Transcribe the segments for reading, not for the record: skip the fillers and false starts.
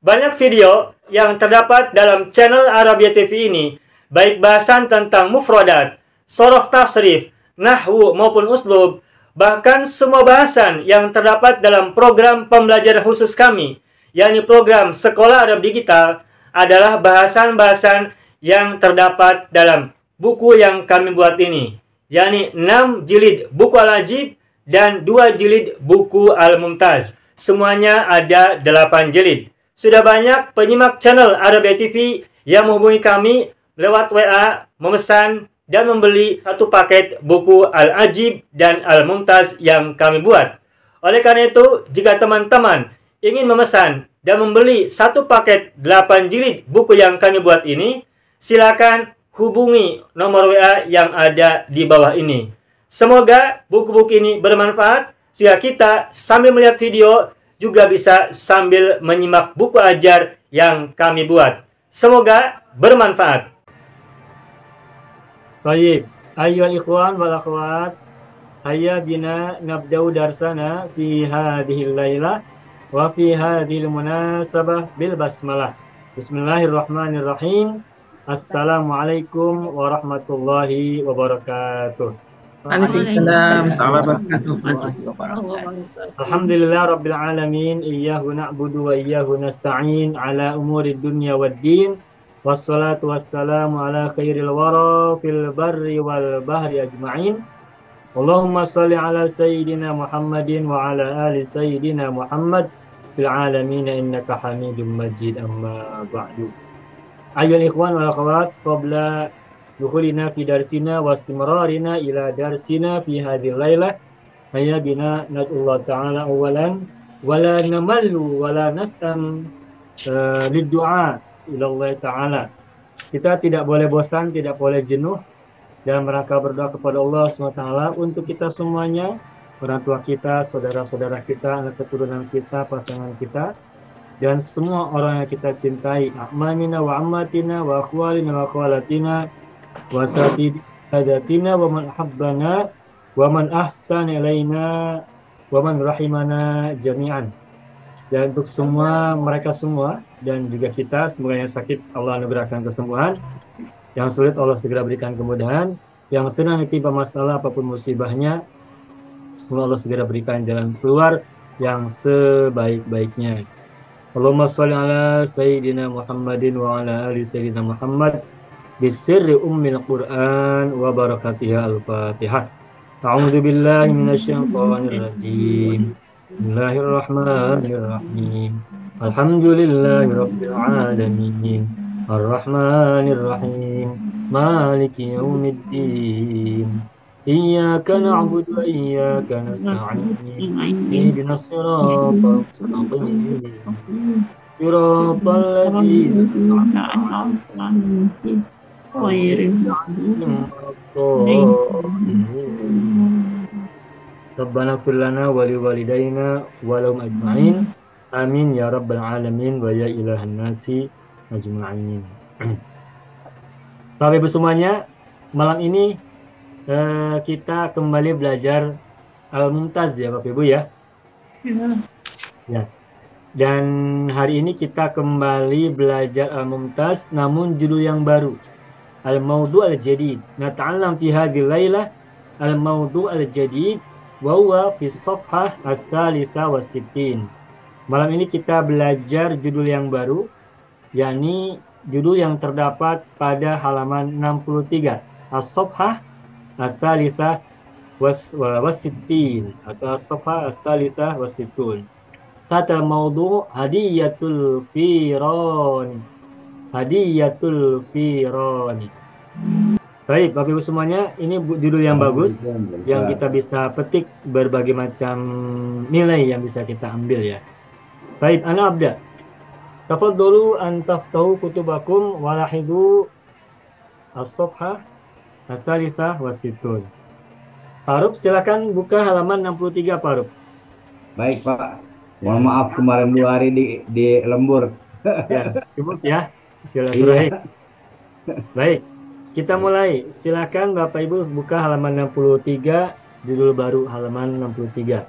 Banyak video yang terdapat dalam channel Arabia TV ini, baik bahasan tentang mufradat, sorof tasrif, nahwu maupun uslub, bahkan semua bahasan yang terdapat dalam program pembelajaran khusus kami, yakni program Sekolah Arab Digital, adalah bahasan-bahasan yang terdapat dalam buku yang kami buat ini, yakni 6 jilid buku Al-Ajib dan 2 jilid buku Al-Mumtaz. Semuanya ada 8 jilid. Sudah banyak penyimak channel Arabia TV yang menghubungi kami lewat WA, memesan dan membeli satu paket buku Al-Ajib dan Al-Mumtaz yang kami buat. Oleh karena itu, jika teman-teman ingin memesan dan membeli satu paket 8 jilid buku yang kami buat ini, silakan hubungi nomor WA yang ada di bawah ini. Semoga buku-buku ini bermanfaat sehingga kita sambil melihat video juga bisa sambil menyimak buku ajar yang kami buat. Semoga bermanfaat. Baik, ayyuhal ikhwan wal akhwat, hayya bina nabda'u darsana fi hadhil lailah wa fi hadhil munasabah bil basmalah. Bismillahirrahmanirrahim. Assalamualaikum warahmatullahi wabarakatuh. Waalaikumsalam Alhamdulillah Rabbil Alamin, iyyahu na'budu wa iyyahu nasta'in ala umuri dunya wad din, wassalatu wassalamu ala khairil wara fil barri wal bahri ajma'in. Allahumma salli ala sayyidina Muhammadin wa ala ali sayyidina Muhammad fil alamin innaka hamidum majid, amma ba'du. Ayyuhal ikhwan wal akhwat, qabla dukhulina fi darsina wa istimrarina ila darsina fi hadhil lailah, hayya bina nad'ullah ta'ala awalan wala namallu wala nas'am liddu'a ila Allah ta'ala. Kita tidak boleh bosan, tidak boleh jenuh dalam rangka berdoa kepada Allah SWT untuk kita semuanya, orang tua kita, saudara-saudara kita, anak keturunan kita, pasangan kita, dan semua orang yang kita cintai, a'mamina wa ammatina wa akhwalina wa akhwalatina wa satidatina wa man habbana wa man ahsana ilaina wa man rahimana jami'an. Dan untuk semua mereka semua dan juga kita, semoga yang sakit Allah anugerahkan kesembuhan, yang sulit Allah segera berikan kemudahan, yang sedang ditimpa masalah apapun musibahnya, semoga Allah segera berikan jalan keluar yang sebaik-baiknya. Allahumma sholli ala sayyidina Muhammadin wa ala ali sayyidina Muhammad bisirri ummil Qur'an wa barakatiha al-Fatihah. A'udzu billahi minasyaitonir rajim. Bismillahirrahmanirrahim. Alhamdulillahi rabbil alamin. Arrahmanir rahim. Maliki yaumiddin. Iyyaka na'budu wa iyyaka nasta'in. Ihdinas siratal mustaqim. Siratal ladzina an'amta 'alaihim Rabbana ighfir lana wa liwalidayna wa lahum ajma'in. Amin ya rabbal alamin wa ya ilahan nasi ajma'in. Bapak Ibu semuanya, malam ini kita kembali belajar Al-Mumtaz ya Bapak Ibu ya. Ya. Dan hari ini kita kembali belajar Al-Mumtaz namun judul yang baru. Al-Mawdu' Al-Jadid. Nata'allam fi hadhil lailah Al-Mawdu' Al-Jadid wa huwa fi shafhah ats-tsalitsa was-sittin. Malam ini kita belajar judul yang baru, yakni judul yang terdapat pada halaman 63. As-shafhah ats-tsalitsa was-sittin atau as-shafhah ats-tsalitsa was-sittun. Kata mawdu' hadiyatul firani. Hadiyatul firani. Baik, Bapak Ibu semuanya, ini judul yang bagus yang kita bisa petik berbagai macam nilai yang bisa kita ambil ya. Baik, ana abda. Tafadhalu an taftahu kutubakum walahidu as-shafhah ats-tsalisah was-sittun. Faruk, silakan buka halaman 63, Faruk. Baik, Pak. Mohon maaf kemarin 2 hari di lembur. Ya, sibuk ya. Silaturahim. Baik, kita mulai. Silakan Bapak Ibu buka halaman 63, judul baru halaman 63.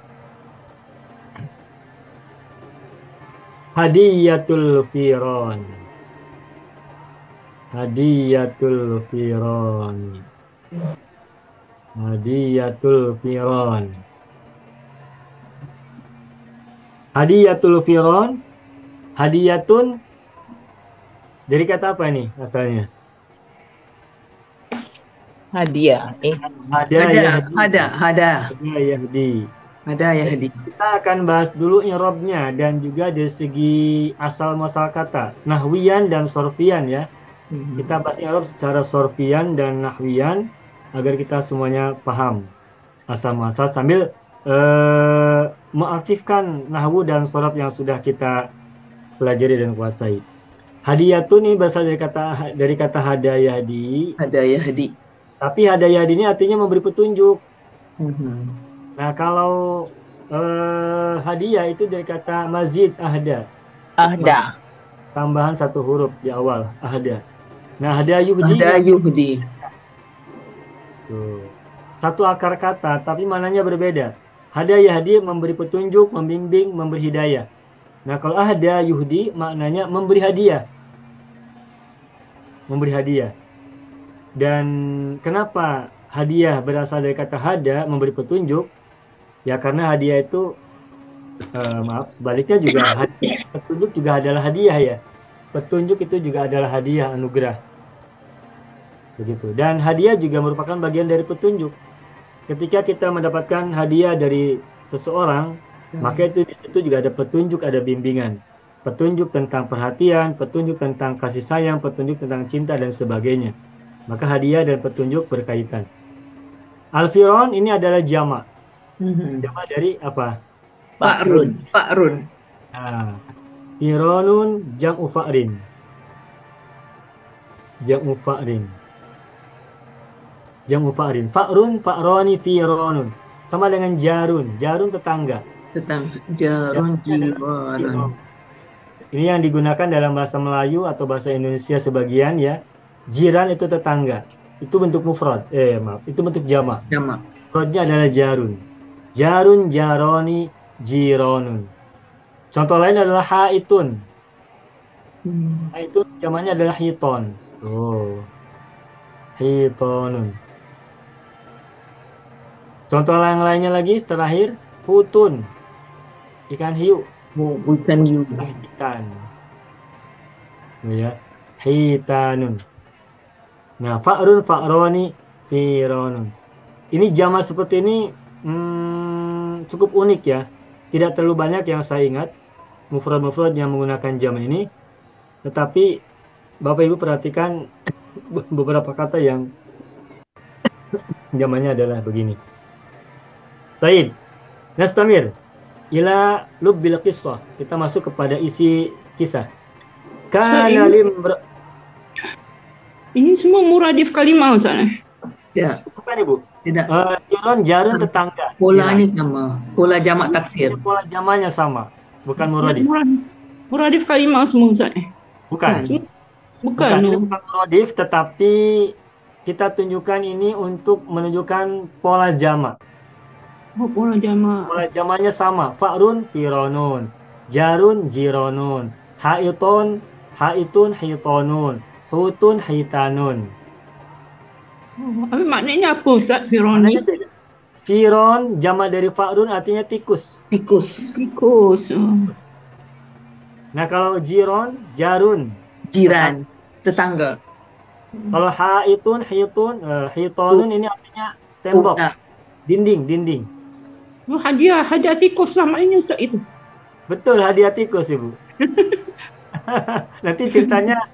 Hadiyatul firon. Hadiyatul firon. Hadiyatul firon. Hadiyatul firon. Hadiyatun dari kata apa ini asalnya? Hadiah. Ada yahdi. Hada Yahdi. yahdi. Kita akan bahas dulu i'rabnya dan juga dari segi asal muasal kata, nahwiyan dan sorfian ya. Kita bahas i'rab secara sorfian dan nahwiyan agar kita semuanya paham asal muasal sambil mengaktifkan nahwu dan sorab yang sudah kita pelajari dan kuasai. Hadiyatun ini berasal dari kata hadayah di. Hadiah hadi. Tapi hadayah di ini artinya memberi petunjuk. Nah, kalau hadiah itu dari kata mazid ahda. Ahda. Tambahan satu huruf di awal, ahda. Nah, hadiah yuhdi. Ahda yuhdi. Tuh. Satu akar kata, tapi maknanya berbeda. Hadiah yahdi memberi petunjuk, membimbing, memberi hidayah. Nah, kalau ahda yuhdi maknanya memberi hadiah. Memberi hadiah. Dan kenapa hadiah berasal dari kata hada, memberi petunjuk? Ya karena hadiah itu sebaliknya juga petunjuk juga adalah hadiah ya. Petunjuk itu juga adalah hadiah anugerah. Begitu. Dan hadiah juga merupakan bagian dari petunjuk. Ketika kita mendapatkan hadiah dari seseorang, maka itu di situ juga ada petunjuk, ada bimbingan. Petunjuk tentang perhatian, petunjuk tentang kasih sayang, petunjuk tentang cinta dan sebagainya. Maka hadiah dan petunjuk berkaitan. Al-firon ini adalah jamak. Jamak dari apa? Fa'run. Nah, fironun jam'u fa'rin. Jam'u fa'rin. Jam'u fa'rin. Fa'run, fa'roni, fironun. Sama dengan jarun. Jarun tetangga. Jarun jiran. Ini yang digunakan dalam bahasa Melayu atau bahasa Indonesia sebagian ya. Jiran itu tetangga. Itu bentuk mufrad. Itu bentuk jamak. Mufradnya adalah jarun. Jarun, jaroni, jironun. Contoh lain adalah haitun. Haitun jamaknya adalah hiton. Hitonun. Contoh lainnya lagi terakhir hutun. Ikan hiu. Bukan hiu. Ikan. Ya. Hitanun. Nah, fa'run, fa'roni, fironun. Ini jamak seperti ini cukup unik ya. Tidak terlalu banyak yang saya ingat mufrad-mufrad yang menggunakan jamak ini. Tetapi Bapak Ibu perhatikan beberapa kata yang jamaknya adalah begini. Baik. Nastamir ila lubbil qissah. Kita masuk kepada isi kisah. Kana ini semua muradif kalimah Ustaz. Ya. Bukan Ibu. Tidak. Jarun tetangga. Polanya sama. Pola jamak taksir. Pola jamaknya sama. Bukan muradif. Muradif kalimah semua Ustaz. Bukan. Bukan muradif, tetapi kita tunjukkan ini untuk menunjukkan pola jamak. Pola jamak. Pola jamaknya sama. Fa'run, fironun. Jarun, jironun. Haitun, hitonun. Hutun, hitanun. Maknanya apa Ustaz Firon? Firon, jamak dari fa'run artinya tikus. Tikus. Nah kalau jiron, jarun. Jiran, tetangga. Kalau haitun, hitonun ini artinya tembok. Dinding. Hadiah tikus namanya Ustaz itu. Betul, hadiah tikus Ibu. Nanti ceritanya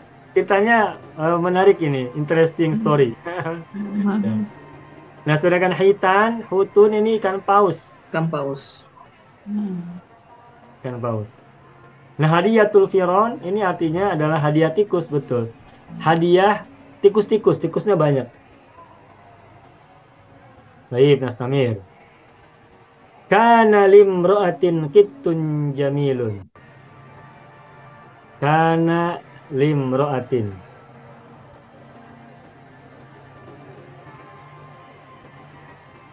menarik ini, interesting story. Nah, sedangkan hitan, hutun ini ikan paus. Ikan paus. Nah, hadiyatul firon ini artinya adalah hadiah tikus, betul. Hadiah tikusnya banyak. Baik, Nastamir. Kana limra'atin kittun jamilun. Kana limra'atin.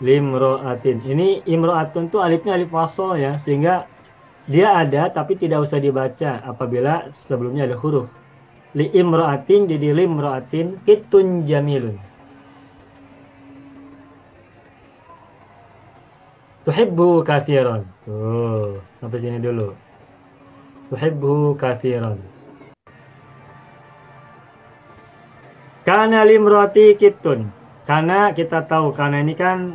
Limra'atin. Ini imra'atun tuh alifnya alif wasol ya, sehingga Dia ada tapi tidak usah dibaca apabila sebelumnya ada huruf. Li imra'atin jadi limra'atin kitun jamilun. Tuhibbu kathiran. Tuh, sampai sini dulu. Tuhibbu kathiran. Kana limra'ati kitun. Karena kita tahu, karena ini kan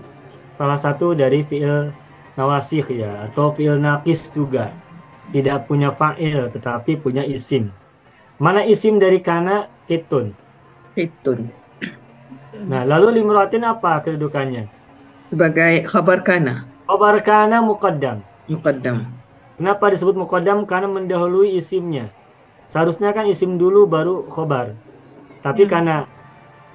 salah satu dari fi'il nawasikh ya, atau fi'il naqis juga. Tidak punya fa'il, tetapi punya isim. Mana isim dari kana? Kitun. Kitun. Nah, lalu limra'atin apa kedudukannya? Sebagai khabar kana. Khabar kana muqaddam. Muqaddam. Kenapa disebut muqaddam? Karena mendahului isimnya. Seharusnya kan isim dulu baru khobar. Tapi karena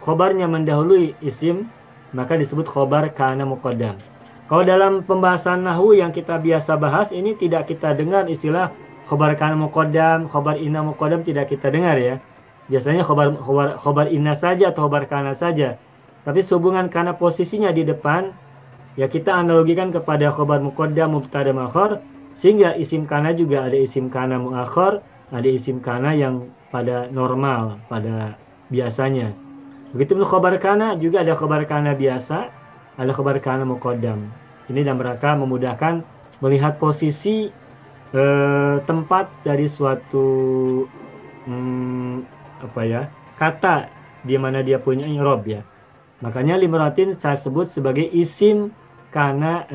khobarnya mendahului isim, maka disebut khobar kana muqaddam. Kalau dalam pembahasan nahwu yang kita biasa bahas, ini tidak kita dengar istilah khobar kana muqaddam, khobar inna muqaddam, tidak kita dengar ya. Biasanya khobar inna saja atau khobar kana saja. Tapi sehubungan karena posisinya di depan, ya kita analogikan kepada khobar muqaddam mubtada muakhar, sehingga isim kana juga ada isim kana muakhar, ada isim kana yang pada normal, pada biasanya. Begitu pun khobar kana juga ada khobar kana biasa, ada khobar kana muqaddam. Ini dalam rangka memudahkan melihat posisi tempat dari suatu kata di mana dia punya i'rab ya. Makanya limratin saya sebut sebagai isim kana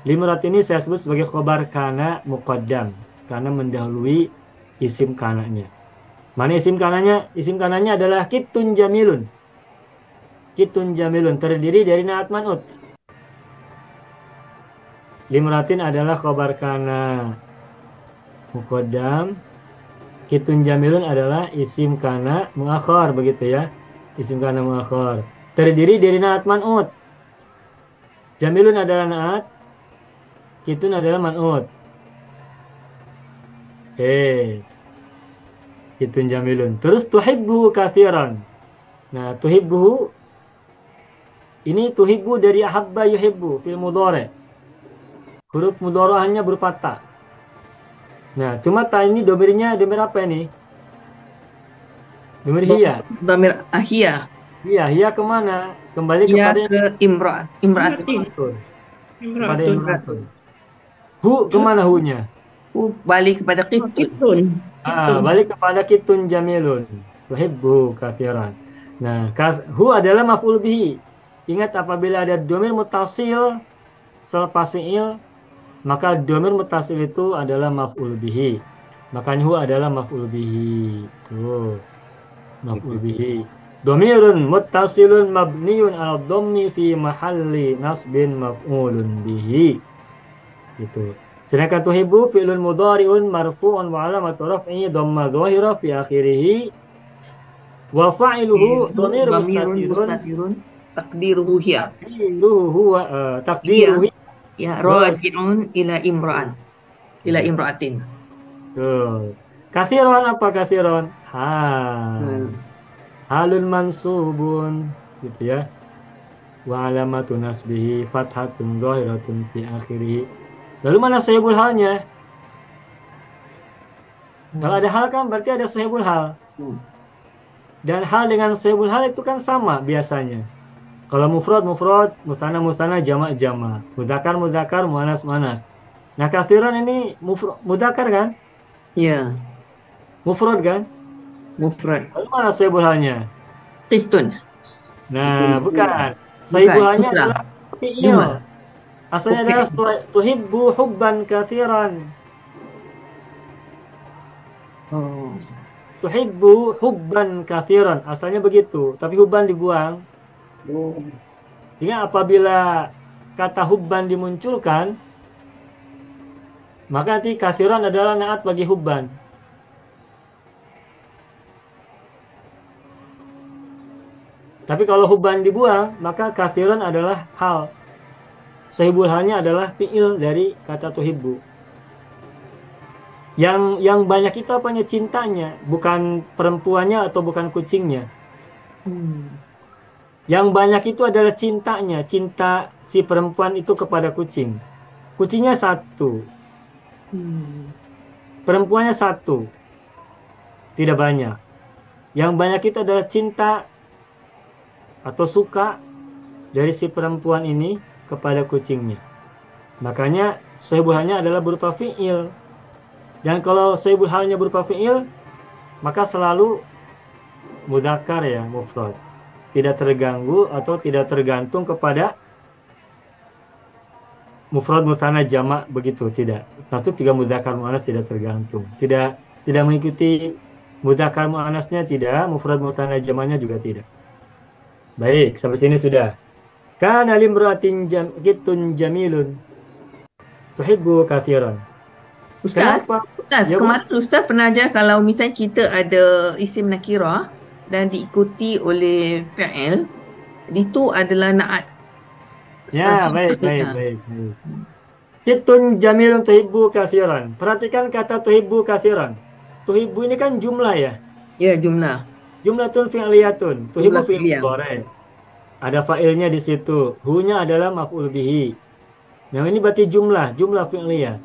limrat ini saya sebut sebagai khobar kana muqaddam karena mendahului isim kananya. Mana isim kananya? Isim kananya adalah kitun jamilun. Kitun jamilun terdiri dari naat man'ut. Limratin adalah khobar kana muqaddam. Kitun jamilun adalah isim kana muakhar, begitu ya. Isim kana muakhar. Terdiri dari naat man'ut. Jamilun adalah naat, kitun adalah man'ut. Kitun jamilun. Terus tuhibbu kathiran. Nah, tuhibbu ini tuhibbu dari ahabba yuhibbu fil mudhari'. Huruf mudhari'ahnya berupa ta. Nah, cuma ta ini domirnya domir apa ini? Domir hiya. Domir ahia. Iya, hiya kemana? Kembali Hiya kepada ke imra'atin. Kepada imratun. Hu kemana hunya? Balik kepada kitun. Kitun. Balik kepada kitun jamilun. Tuhibbu kathiran. Nah, hu adalah maf'ul bihi. Ingat apabila ada domir mutasil selepas fi'il, maka domir mutasil itu adalah maf'ul bihi. Makanya hu adalah maf'ul bihi. Tuh. Maf'ul bihi. Domirun muttasilun mabniun ala dhammi fi mahalli nasbin maf'ulun bihi. Gitu. Sedangkan tuhibbu fi'lun mudhari'un marfu'un wa alamatu raf'ihi dhamma dhahira fi akhirih. Wa fa'iluhu dhamir mustatirun Takdiruhu hiya. Takdiruhu Ya, raji'un ila imra'atin. Tuh. Kathiron apa kathiron? Halun mansubun, gitu ya. Wa alamatu nasbihi fathatun dhahiratun fi akhirih. Lalu mana sahibul halnya? Kalau ada hal kan berarti ada sahibul hal. Dan hal dengan sahibul hal itu kan sama biasanya. Kalau mufrad, musanna, jamak, mudzakkar, muannas. Nah, kathiran ini mudzakkar kan? Ya, Mufrad kan? mufrad. Lalu mana sahibul halnya? Kitun. Nah, bukan. Sahibul halnya adalah fi'il. Jumlah. Asalnya adalah tuhibbu hubban kathiran. Oh. Tuhibbu hubban kathiran. Asalnya begitu, tapi hubban dibuang. Sehingga apabila kata hubban dimunculkan, maka nanti kathiran adalah naat bagi hubban. Tapi kalau hubban dibuang, maka kathiran adalah hal. Sahibul halnya adalah fi'il dari kata tuhibbu. Yang banyak itu apanya? Cintanya, bukan perempuannya atau bukan kucingnya. Yang banyak itu adalah cintanya, cinta si perempuan itu kepada kucing. Kucingnya satu, Perempuannya satu, tidak banyak. Yang banyak itu adalah cinta atau suka dari si perempuan ini kepada kucingnya. Makanya sahibul halnya adalah berupa fi'il. Dan kalau sahibul halnya berupa fi'il, maka selalu mudzakkar ya, mufrad. Tidak terganggu atau tidak tergantung kepada mufrad musanna jamak begitu, tidak. Termasuk juga mudzakkar muannas tidak tergantung. Tidak mengikuti mudzakkar muannasnya tidak, mufrad musanna jamaknya juga tidak. Baik, sampai sini sudah. Kana limratin kitun jamilun tuhibbu katsiran. Ustaz, Kenapa? Ustaz, Ya, Bu. kemarin Ustaz pernah ajar kalau misalnya kita ada isim nakirah dan diikuti oleh fi'il, itu adalah naat. Ya, Fi'il. baik. Kitun jamilun tuhibbu katsiran. Perhatikan kata tuhibbu katsiran. Tuhibbu ini kan jumlah ya. Ya, jumlah. Jumlatun fi'liyatun. Tuhibbu Jumlah fi'il fi'liyah. mudhari'. Ada fa'ilnya di situ. Hu-nya adalah maf'ul bihi. Yang ini berarti jumlah fi'liyah.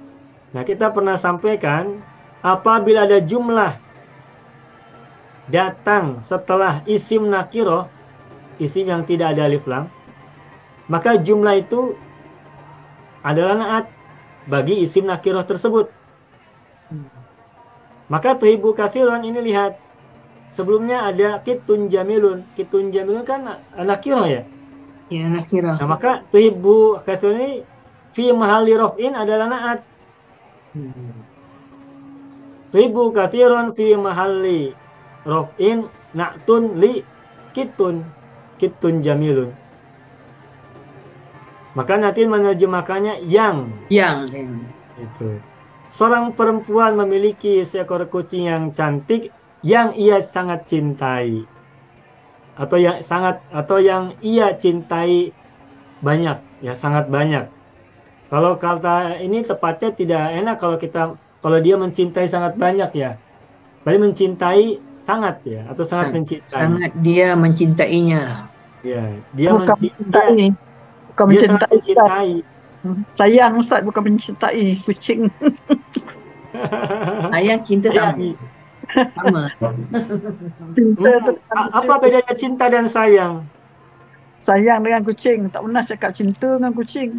Nah, kita pernah sampaikan apabila ada jumlah datang setelah isim nakiroh, isim yang tidak ada alif lam, maka jumlah itu adalah naat bagi isim nakiroh tersebut. Maka tuhibbu katsiran ini lihat. Sebelumnya ada kitun jamilun. Kitun jamilun kan nakiroh ya. Ya, nakirah. Nah, maka tuhibbu katsiran ini fi mahalli raf'in adalah naat. Tuhibbu katsiran fi mahalli raf'in na'tun li kitun jamilun. Maka nanti menerjemahkannya yang. Yang. Itu. Seorang perempuan memiliki seekor kucing yang cantik yang ia sangat cintai. Atau yang ia cintai banyak, ya sangat banyak. Kalau kata ini tepatnya tidak enak kalau dia mencintai sangat banyak ya. Berarti mencintai sangat ya, atau sangat mencintai. Sangat dia mencintainya. Ya, dia Bukan mencintai. Bukan Dia sangat mencintai. mencintai. Sayang Ustaz, bukan mencintai kucing. Ayah cinta sama. Sama. Cinta tu Apa bedanya cinta dan sayang? sayang dengan kucing. Tak pernah cakap cinta dengan kucing.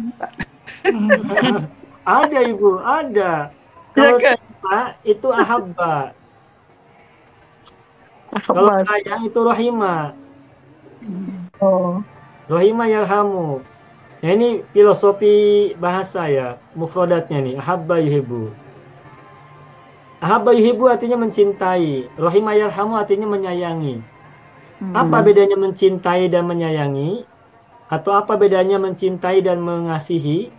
Ada Ibu, ada. Ya Kalau kan? cinta itu ahabba. Kalau sayang itu rahima. Oh. Rahima yarhamu. Nah, ini filosofi bahasa ya, mufradatnya nih. Ahabba yuhibbu. Ahabba yuhibbu artinya mencintai. Rahima yarhamu artinya menyayangi. Apa bedanya mencintai dan menyayangi? Atau apa bedanya mencintai dan mengasihi?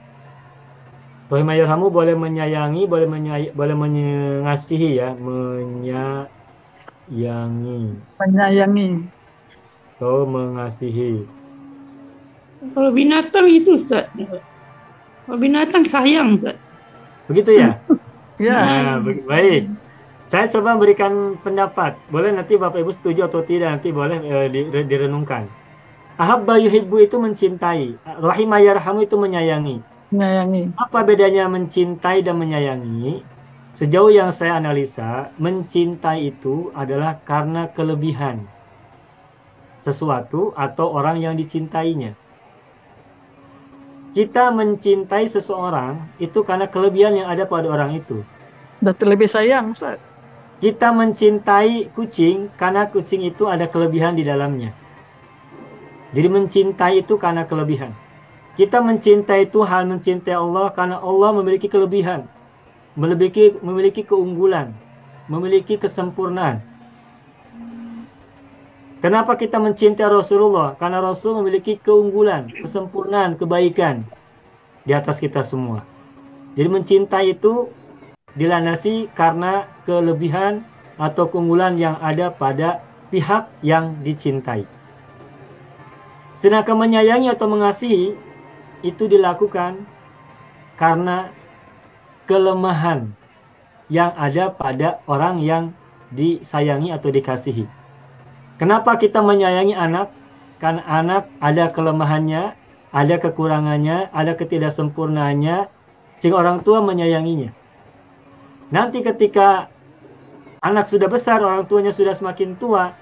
Rahima yarhamu boleh menyayangi, boleh mengasihi ya. Menyayangi. Atau mengasihi. Kalau binatang itu, Ustaz. Kalau binatang sayang, Ustaz. Begitu ya? Ya. Nah, baik. Saya coba berikan pendapat. Boleh nanti Bapak Ibu setuju atau tidak, nanti boleh direnungkan. Ahabba yuhibbu itu mencintai. Rahima yarhamu itu menyayangi. Menyayangi. Apa bedanya mencintai dan menyayangi? Sejauh yang saya analisa, mencintai itu adalah karena kelebihan sesuatu atau orang yang dicintainya. Kita mencintai seseorang itu karena kelebihan yang ada pada orang itu. Dah terlebih sayang Ustaz. Kita mencintai kucing karena kucing itu ada kelebihan di dalamnya. Jadi mencintai itu karena kelebihan. Kita mencintai Tuhan, mencintai Allah karena Allah memiliki kelebihan. Memiliki keunggulan. Memiliki kesempurnaan. Kenapa kita mencintai Rasulullah? Karena Rasul memiliki keunggulan, kesempurnaan, kebaikan di atas kita semua. Jadi mencintai itu dilandasi karena kelebihan atau keunggulan yang ada pada pihak yang dicintai. Sedangkan menyayangi atau mengasihi itu dilakukan karena kelemahan yang ada pada orang yang disayangi atau dikasihi. Kenapa kita menyayangi anak? Karena anak ada kelemahannya, ada kekurangannya, ada ketidaksempurnaannya, sehingga orang tua menyayanginya. Nanti ketika anak sudah besar, orang tuanya sudah semakin tua,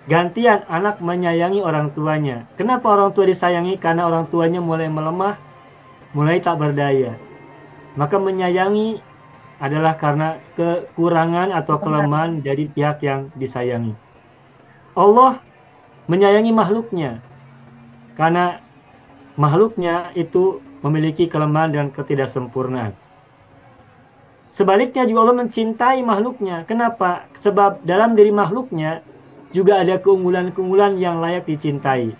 gantian anak menyayangi orang tuanya. Kenapa orang tua disayangi? Karena orang tuanya mulai melemah, mulai tak berdaya. Maka menyayangi adalah karena kekurangan atau kelemahan dari pihak yang disayangi. Allah menyayangi makhluknya karena makhluknya itu memiliki kelemahan dan ketidaksempurnaan. Sebaliknya juga Allah mencintai makhluknya. Kenapa? Sebab dalam diri makhluknya juga ada keunggulan-keunggulan yang layak dicintai.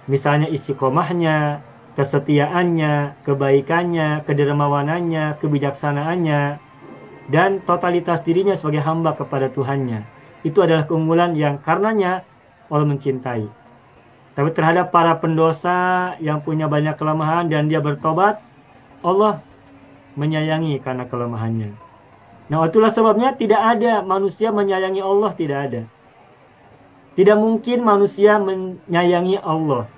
Misalnya istiqomahnya, kesetiaannya, kebaikannya, kedermawanannya, kebijaksanaannya, dan totalitas dirinya sebagai hamba kepada Tuhannya. Itu adalah keunggulan yang karenanya Allah mencintai. Tapi terhadap para pendosa yang punya banyak kelemahan dan dia bertobat, Allah menyayangi karena kelemahannya. Nah, itulah sebabnya tidak ada manusia menyayangi Allah, tidak ada. Tidak mungkin manusia menyayangi Allah.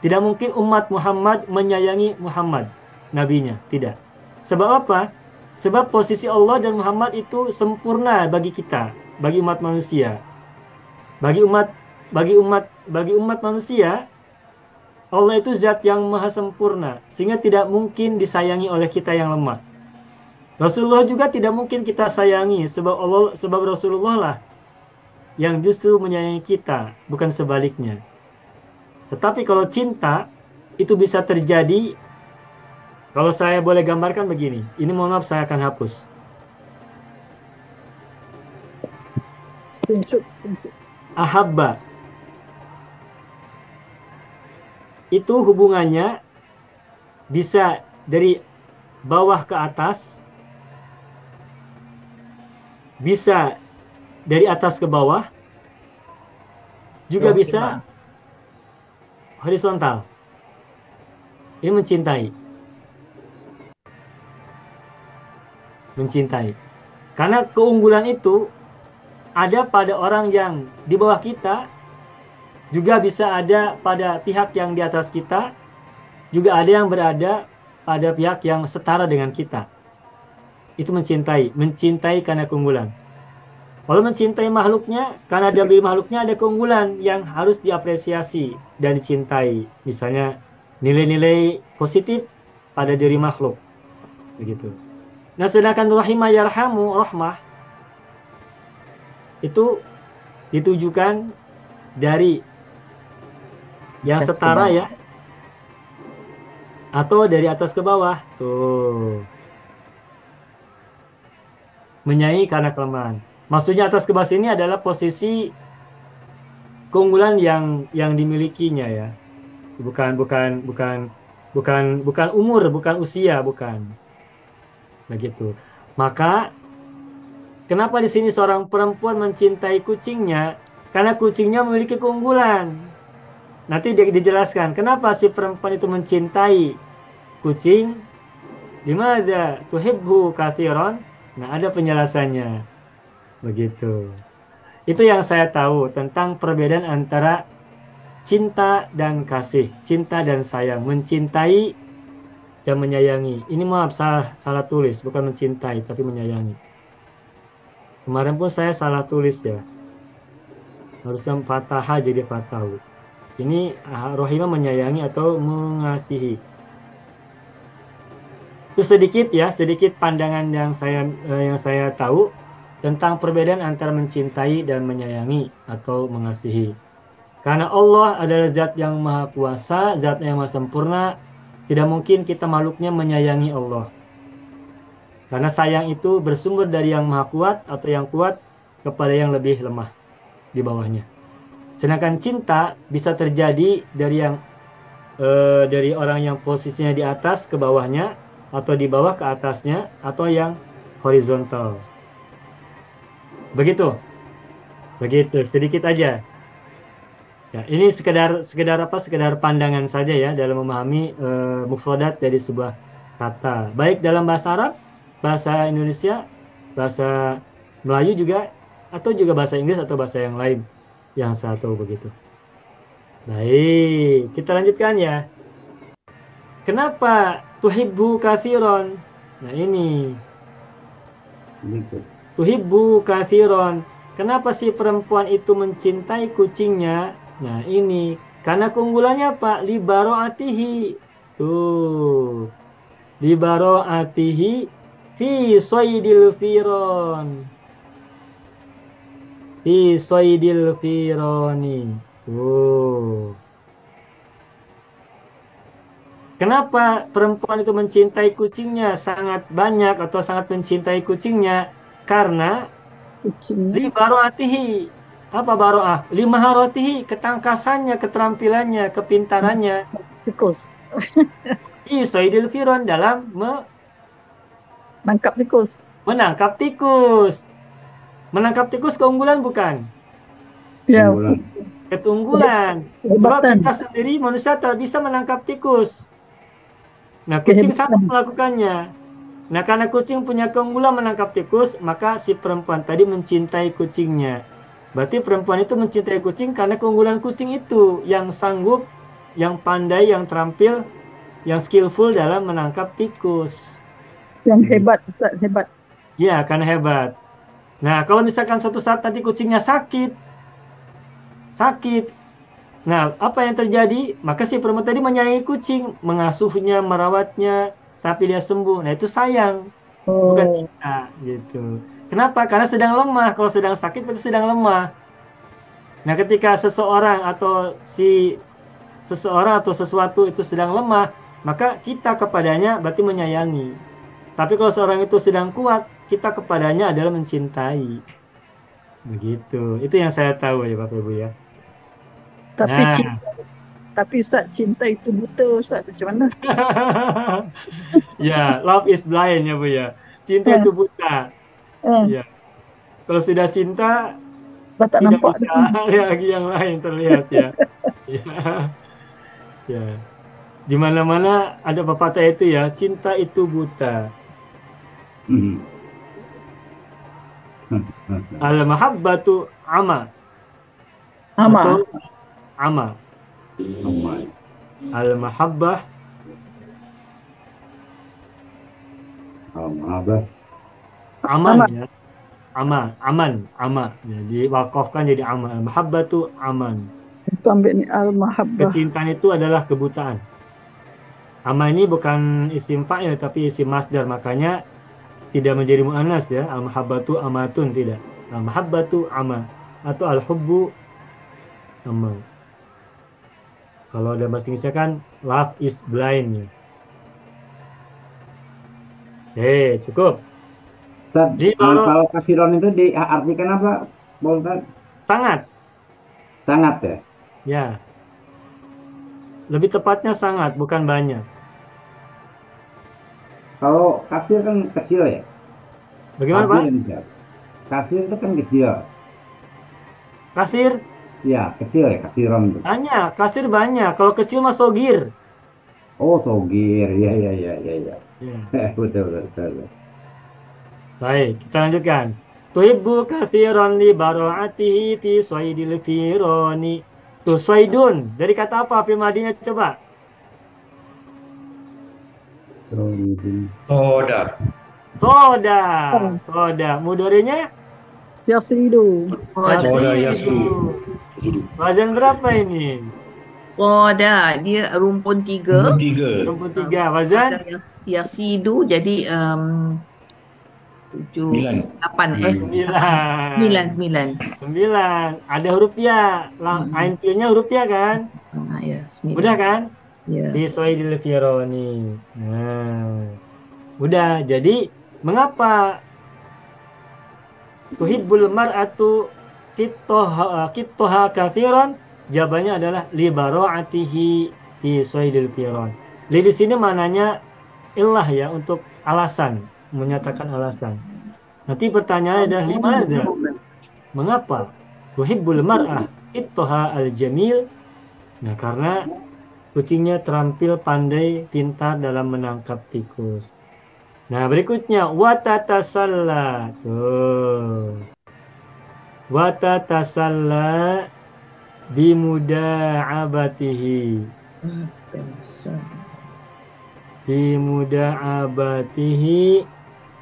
Tidak mungkin umat Muhammad menyayangi Muhammad, nabinya, tidak. Sebab apa? Sebab posisi Allah dan Muhammad itu sempurna bagi kita, bagi umat manusia. Bagi umat manusia, Allah itu zat yang maha sempurna, sehingga tidak mungkin disayangi oleh kita yang lemah. Rasulullah juga tidak mungkin kita sayangi, sebab Rasulullah lah yang justru menyayangi kita, bukan sebaliknya. Tetapi kalau cinta itu bisa terjadi. Kalau saya boleh gambarkan begini, ini mohon maaf saya akan hapus. Screenshot. Ahabba itu hubungannya bisa dari bawah ke atas, bisa dari atas ke bawah, juga bisa horizontal. Ini mencintai. Karena keunggulan itu ada pada orang yang di bawah kita, juga bisa ada pada pihak yang di atas kita, juga ada yang berada pada pihak yang setara dengan kita. Itu mencintai karena keunggulan. Kalau mencintai makhluknya, karena dari makhluknya ada keunggulan yang harus diapresiasi dan dicintai. Misalnya nilai-nilai positif pada diri makhluk. Begitu. Nah, sedangkan rahimah yarhamu, rahmah, itu ditujukan dari yang setara ya, atau dari atas ke bawah. Tuh. Menyayangi karena kelemahan. Maksudnya atas ke bawah ini adalah posisi keunggulan yang dimilikinya ya. Bukan umur, bukan usia, bukan. Begitu. Maka kenapa di sini seorang perempuan mencintai kucingnya? Karena kucingnya memiliki keunggulan. Nanti dijelaskan kenapa si perempuan itu mencintai kucing. Dimana tuhibbu kathiron? Nah, ada penjelasannya. Begitu. Itu yang saya tahu tentang perbedaan antara cinta dan kasih, cinta dan sayang, mencintai dan menyayangi. Ini maaf salah tulis, bukan mencintai tapi menyayangi. Kemarin pun saya salah tulis ya. Harusnya fathah jadi fathahu. Ini rohimah menyayangi atau mengasihi. Itu sedikit pandangan yang saya tahu tentang perbedaan antara mencintai dan menyayangi atau mengasihi. Karena Allah adalah zat yang maha kuasa, zat yang maha sempurna, tidak mungkin kita makhluknya menyayangi Allah. Karena sayang itu bersumber dari yang maha kuat atau yang kuat kepada yang lebih lemah di bawahnya. Sedangkan cinta bisa terjadi dari orang yang posisinya di atas ke bawahnya, atau di bawah ke atasnya, atau yang horizontal. Begitu sedikit aja. Ya, ini sekedar pandangan saja ya dalam memahami mufradat dari sebuah kata. Baik dalam bahasa Arab, bahasa Indonesia, bahasa Melayu juga, atau juga bahasa Inggris atau bahasa yang lain yang saya tahu begitu. Baik, kita lanjutkan ya. Kenapa tuhibbu kathiron? Nah ini. Gitu. Tuhibbu kathiron. Kenapa si perempuan itu mencintai kucingnya? Nah ini, karena keunggulannya apa? Libaro'atihi. Tuh. Libaro'atihi fi soydil firon. Fi soydil fironi. Tuh. Kenapa perempuan itu mencintai kucingnya sangat banyak atau sangat mencintai kucingnya? Karena Kucingnya li baroatihi. Apa baroah? Li maharotihi, ketangkasannya, keterampilannya, kepintarannya. tikus. Fi soidil firon dalam Nangkap tikus. menangkap tikus. Menangkap tikus keunggulan bukan? Ya, Unggulan. Keunggulan. Sebab kehebatan. kita sendiri manusia tak bisa menangkap tikus. Nah, kucing sama Kehebatan. melakukannya. Nah, karena kucing punya keunggulan menangkap tikus, maka si perempuan tadi mencintai kucingnya. Berarti perempuan itu mencintai kucing karena keunggulan kucing itu yang sanggup, yang pandai, yang terampil, yang skillful dalam menangkap tikus. Yang hebat, Ustaz, hebat. Ya, karena hebat. Nah, kalau misalkan suatu saat nanti kucingnya sakit. Nah, apa yang terjadi? Maka si perempuan tadi menyayangi kucing, mengasuhnya, merawatnya, sampai dia sembuh. Nah, itu sayang, bukan Oh, cinta, gitu. Kenapa? Karena sedang lemah. Kalau sedang sakit, berarti sedang lemah. Nah, ketika seseorang atau sesuatu itu sedang lemah, maka kita kepadanya berarti menyayangi. Tapi kalau seorang itu sedang kuat, kita kepadanya adalah mencintai. Begitu. Itu yang saya tahu ya, Bapak Ibu ya. tapi Nah, tapi Ustaz, cinta itu buta, Ustaz. Macam mana? ya, love is blind ya Bu ya. Cinta Eh, itu buta. eh, Ya, kalau sudah cinta dah tak tidak nampak bisa dah. lagi yang lain terlihat ya. Ya, ya. Di mana-mana ada pepatah itu ya, cinta itu buta. Hmm. Al mahabbatu ama Ama. atau ama. Aman. Al mahabbah Alhamdulillah. aman Ama. ya. Ama. Ya, diwakafkan jadi ama. Al mahabbatu aman. Itu ambil ni al-mahabbah. Kecintaan itu adalah kebutaan. Ama ini bukan isim fa'il tapi isim masdar, makanya tidak menjadi muannas ya. Al mahabbatu amatun tidak. Al mahabbatu ama atau al hubbu ama. Kalau dalam bahasa Inggrisnya kan love is blind ya. Cukup. Ustaz, Jadi kalau kasiron itu diartikan apa, Pak Ustaz? sangat Sangat ya? ya. Lebih tepatnya sangat, bukan banyak. Kalau kasir kan kecil ya? Bagaimana Pak? Kasir misal. Kasir itu kan kecil. Kasir Ya, kecil ya kasiron itu. banyak, kasir banyak. Kalau kecil mah sogir. Oh, sogir. Iya, iya, iya, iya, iya. Ya. Betul, betul, betul. Baik, kita lanjutkan. Tuhibbu katsiran li bara'atihi fi soidil fironi. Tuh, soidun. Dari kata apa fil madinya coba? Soda. Soda. Mudorinya? Yasidu. Soda Yasidu. yasdu. Wazan berapa ini? Soda, dia rumpun 3. Rumpun 3. Wazan? Yasidu jadi 7, 8, 9. 9. Ada huruf ya. Ain pilnya huruf ya kan? Ya, 9. Udah kan? Ya. Di soidil fironi. Nah. Udah. Jadi, mengapa tuhibbul mar'atu kittoha kathiran? Jawabannya adalah li bara'atihi fi soidil firon. Li di sini mananya illah ya, untuk alasan, menyatakan alasan. Nanti pertanyaannya adalah limadza? Mengapa? Tuhibbul mar'ah ittoha al-jamil. Nah, karena kucingnya terampil, pandai, pintar dalam menangkap tikus. Nah, berikutnya watatasalla. Tuh. Watatasalla bimuda'abatihi. Bimuda'abatihi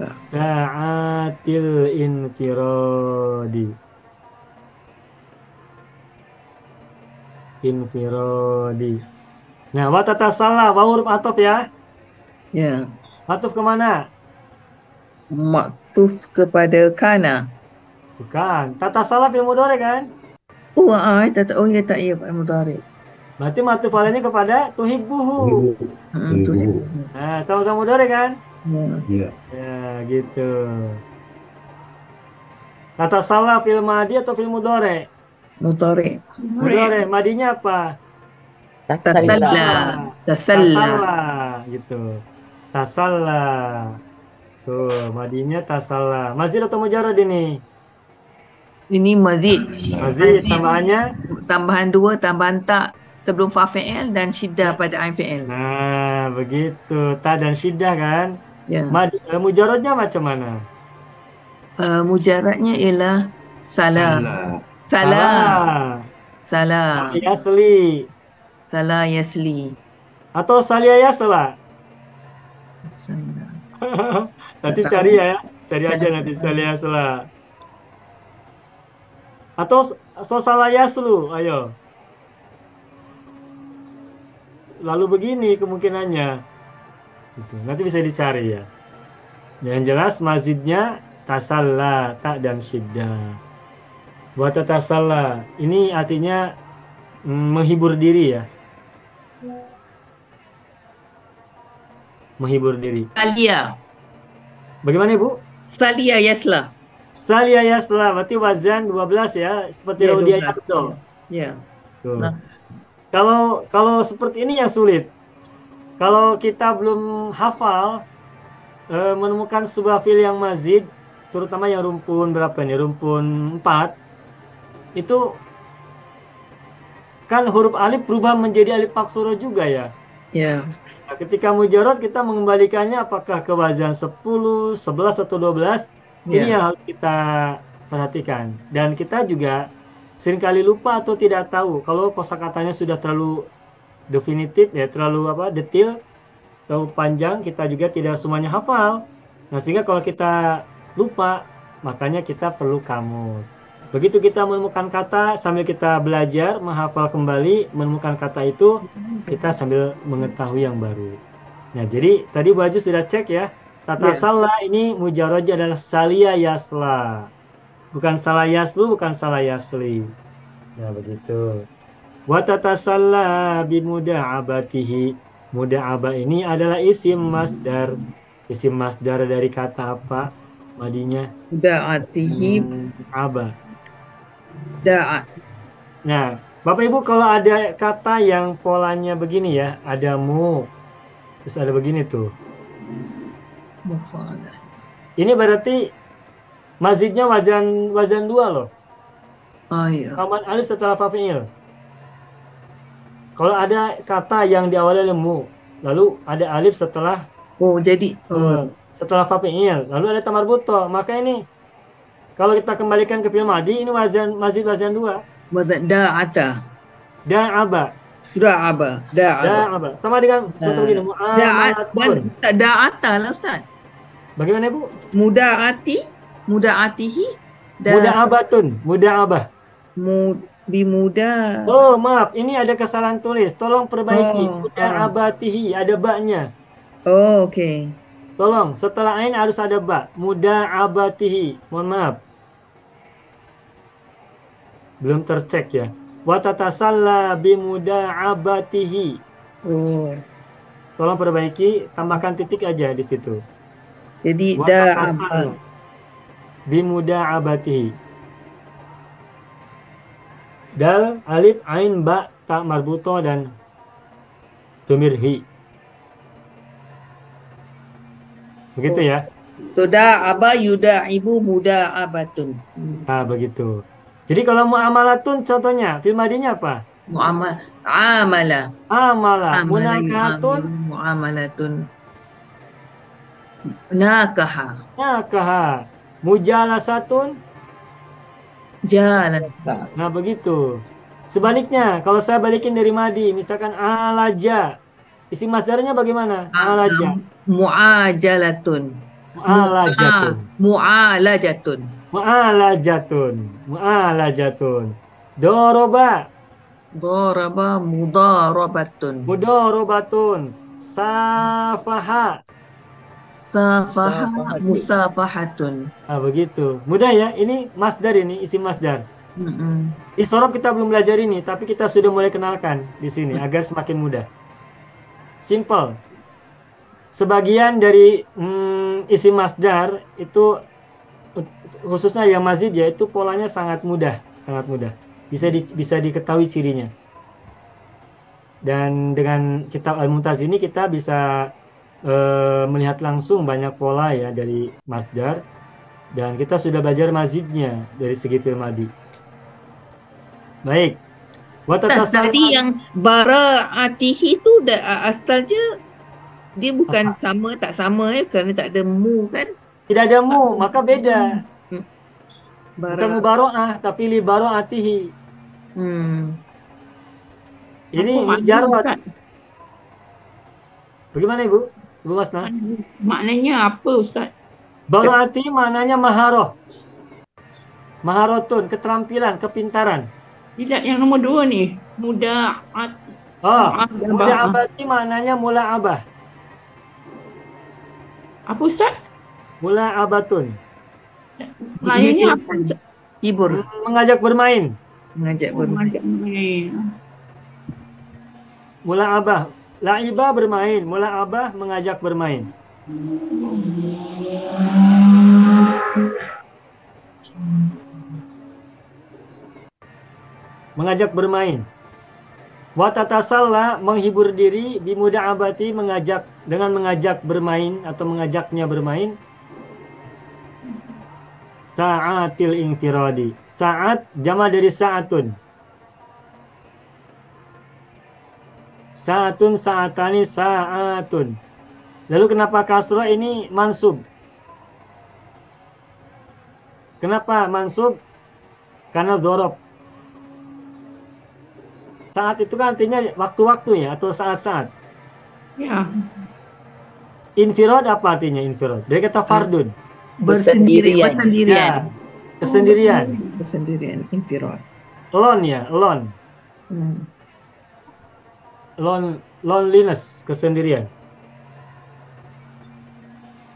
Sa'atil infiradi. Infiradi. Nah, wa tatasalla wa huruf ataf ya. Ya. Ataf kemana? Maktuf kepada kana. Bukan. Tatasalla fil mudhari kan? Oh ya tak ya Pak Mudhari. Berarti matuf alainya kepada tuhibbuhu. Tu. Nah, sama-sama mudhari kan? Ya. Iya. Ya, gitu. Tatasalla fil madi atau fil mudhari? Mudhari. Mudhari. Madinya apa? Tasalla. Tasalla gitu. Tasalla. Tuh, madinya tasalla. Mazid atau mujarrad ini? Ini mazid. Mazid tambahannya? Tambahan 2, tambahan tak sebelum fa fi'il dan syiddah pada ain fi'il. Nah, begitu. Ta dan syiddah kan? Ya. Mujarradnya macam mana? Mujarradnya ialah salah. Salah. Salah. Yasli. Salah yasli. Atau salia yasla. Salah. Nanti Tak cari tahu. ya. Cari aja nanti salia yasla. Atau salah yaslu. Ayo. Lalu begini kemungkinannya. Gitu. Nanti bisa dicari ya. Yang jelas mazidnya tasalla, tak dan syiddah. Buat tasalla, ini artinya menghibur diri ya. Menghibur diri. Salia. Bagaimana Ibu? Salia yasla. Salia yasla, berarti wazan 12 ya, seperti Ya, Raudia 12. Yasdo. Ya. Tuh. Nah. Kalau seperti ini yang sulit. Kalau kita belum hafal menemukan sebuah fi'il yang mazid, terutama yang rumpun berapa nih? Rumpun 4. Itu kan huruf alif berubah menjadi alif maksuro juga ya. Ya. Nah, ketika mujarrad kita mengembalikannya apakah ke wazan 10, 11 atau 12? Ini Ya. yang harus kita perhatikan. Dan kita juga seringkali lupa atau tidak tahu kalau kosakatanya sudah terlalu definitif ya, terlalu detail, terlalu panjang, kita juga tidak semuanya hafal. Nah, sehingga kalau kita lupa, makanya kita perlu kamus. Begitu kita menemukan kata sambil kita belajar, menghafal kembali, menemukan kata itu, kita sambil mengetahui yang baru. Nah, jadi tadi Bu Aju sudah cek ya. Tata salah ini mujarradnya adalah salia yasla. Bukan salah yaslu, bukan salah yasli. Ya, begitu. Wa tatasalla bi muda'abatihi. Muda'aba ini adalah isim masdar. Isim masdar dari kata apa? Madinya Da'atihi aba. da'at. Nah, Bapak Ibu kalau ada kata yang polanya begini ya, ada mu, terus ada begini tuh. Mufadah. Ini berarti mazidnya wazan 2 loh. Oh ya. Tambahan alif setelah fa fi'il. Kalau ada kata yang diawali oleh mu, lalu ada alif setelah Oh jadi setelah fa fi'il, lalu ada tamar buto, maka ini kalau kita kembalikan ke fi'il madi, ini mazid wazan 2. wazan da'ata. Da'aba. Da'aba. Da'aba. Sama dengan contoh begini, mu'amalatun. Da'ata lah Ustaz. Bagaimana Bu? Muda'atihi Muda'abatun. Muda'abah. bimuda. Oh, maaf. Ini ada kesalahan tulis. Tolong perbaiki. Oh, Muda'abatihi. Ada baknya. Oh, okey. Tolong. Setelah ain harus ada ba. Muda'abatihi. Mohon maaf. Belum tercek ya. Wa tatasalla bimuda'abatihi. Oh. Tolong perbaiki. Tambahkan titik aja di situ. Jadi Wa da'aba. tatasalla bimuda'abatihi. Dal, alif, ain, ba, ta marbuto dan domir hi. Begitu ya. So da'aba yuda'ibu muda'abatun. Nah, begitu. Jadi kalau mu'amalatun contohnya, fil madinya apa? Amala. Amala. Munakatun. Mu'amalatun. Nakaha. Nakaha. Mujalasatun. Jalasa. Nah, begitu. Sebaliknya, kalau saya balikin dari madi, misalkan alaja. Isim masdarnya bagaimana? Alaja. Mu'ajalatun. Mu'alajatun. Mu'alajatun. Mu'alajatun. Mu'alajatun. Doroba. Daraba mudarabatun. Mudorobatun. Safaha. Safaha Musafahati. musafahatun. Begitu. Mudah ya. Ini masdar, ini isim masdar. Mm-mm. Di Sorob kita belum belajar ini, tapi kita sudah mulai kenalkan di sini agar semakin mudah. Simple. Sebagian dari isim masdar itu khususnya yang mazid ya, itu polanya sangat mudah, sangat mudah. Bisa diketahui cirinya. Dan dengan kitab Al-Mumtaz ini kita bisa melihat langsung banyak pola ya dari masdar, dan kita sudah belajar mazidnya dari segi fi'il madi. Baik. Tadi yang bara'atihi tu asalnya dia bukan sama, tak sama kerana tak ada mu kan? Tidak ada mu, maka beda. Bukan Bara. mubaro'ah, tapi li baro'atihi. Ini Apa makna, jarwat. Ustaz? Bagaimana Ibu? Ibu Masna? Maknanya apa, Ustaz? Baro'ati maknanya maharoh. Maharotun, keterampilan, kepintaran. Tidak, yang nombor 2 ni. Muda'at. Mula'abati maknanya mula'abah. Apa, Ustaz? Mula'abatun. Lainnya apa, Ustaz? Hibur. Mengajak bermain. Mengajak bermain. Mengajak bermain. Mula'abah. La'ibah bermain. Mula'abah mengajak bermain. Mengajak bermain. Watatasalla menghibur diri, bimuda'abati mengajak bermain atau mengajaknya bermain. Sa'atil infiradi. Sa'at jama dari sa'atun. Sa'atun, sa'atani, sa'atun. Lalu kenapa kasrah ini mansub? Kenapa mansub? Karena dzorob. Saat itu kan artinya waktu-waktu ya, atau saat-saat. Ya. Infirad apa artinya infirad? Dari kata fardun. Bersendirian. Bersendirian. Kesendirian. Bersendirian. Infirad. Alone ya, alone. Loneliness, kesendirian.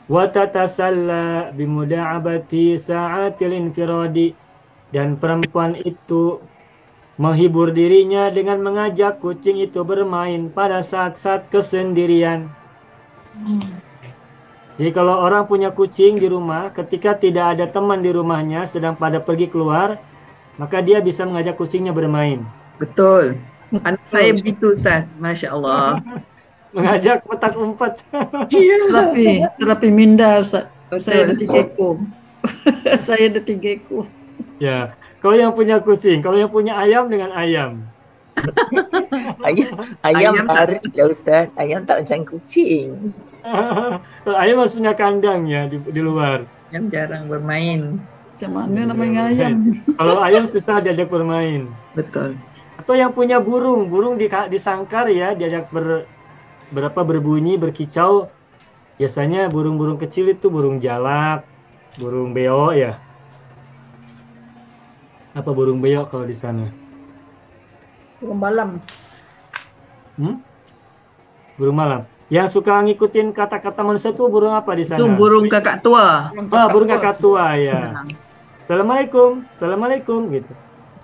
Wa tatasalla bimuda'abati sa'atil infiradi, dan perempuan itu menghibur dirinya dengan mengajak kucing itu bermain pada saat-saat kesendirian. Jadi kalau orang punya kucing di rumah, ketika tidak ada teman di rumahnya sedang pada pergi keluar, maka dia bisa mengajak kucingnya bermain. Betul. Anak saya begitu, Ustaz. Masya Allah. Mengajak petak umpet. Terapi minda, Ustaz. Saya ada Betul. 3 ekor. Saya ada 3 ekor. Ya, kalau yang punya kucing, kalau yang punya ayam dengan ayam. Ayam Ayam tak- tarik ya Ustaz. Ayam tak macam kucing. Kalau ayam harus punya kandang ya di luar. Yang jarang bermain. Macam mana nak main ayam? Kalau ayam susah diajak bermain. Betul. Atau yang punya burung, disangkar ya, diajak berbunyi, berkicau. Biasanya burung-burung kecil itu burung jalak, burung beo ya. Apa burung beo kalau di sana? Burung malam. Burung malam. Yang suka ngikutin kata-kata manusia itu burung apa di sana? Itu burung kakak tua. Burung kakak tua ya. Assalamualaikum, assalamualaikum gitu.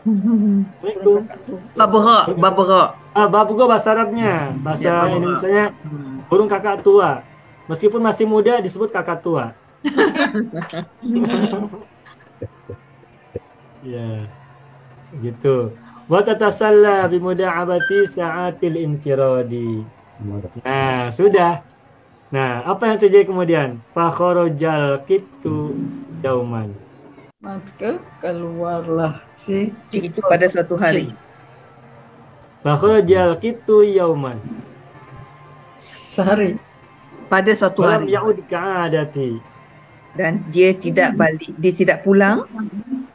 Assalamualaikum. Babera. Babugo bahasa Arabnya, bahasa Ya, babera. Indonesianya burung kakak tua. Meskipun masih muda disebut kakak tua. Ya, gitu. Wa tatasalla bi muda'abati sa'atil infiradi. Nah, sudah. Nah, apa yang terjadi kemudian? Fa kharajal kitu yauman. Maka keluarlah si Itu pada suatu hari. Fa kharajal kitu yauman. sehari. Pada suatu Walam hari. ya'ud ka'adati. Dan dia tidak balik. Dia tidak pulang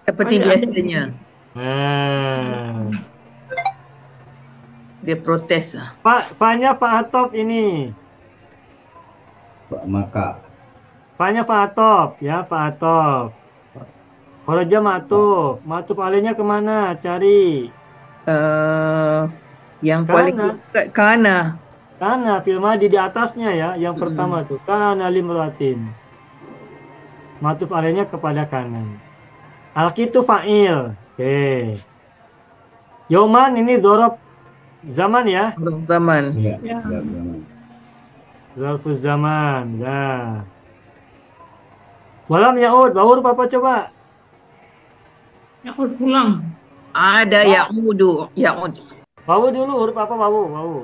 seperti biasanya. Nah, Dia protes. Pak Atop ini. Maka Fa'nya fa'atof, ya fa'atof. Kharaja ma'tuf. Ma'tuf alainya kemana? Cari. Yang paling Kana. dekat kana. Kana fil madi di atasnya ya. Yang pertama tuh. Kana limratin. Ma'tuf alainya kepada kanan. Alkitu fa'il. Oke. Yoman ini dzaraf zaman ya. Zaman. Iya. Ya. Ya, jangan. Zarfuz zaman. Dah. Walam yaud. Baur apa coba? Ya udah pulang. Ada ya'udu. Ya'ud. Wawu dulu, huruf apa wawu? Wawu.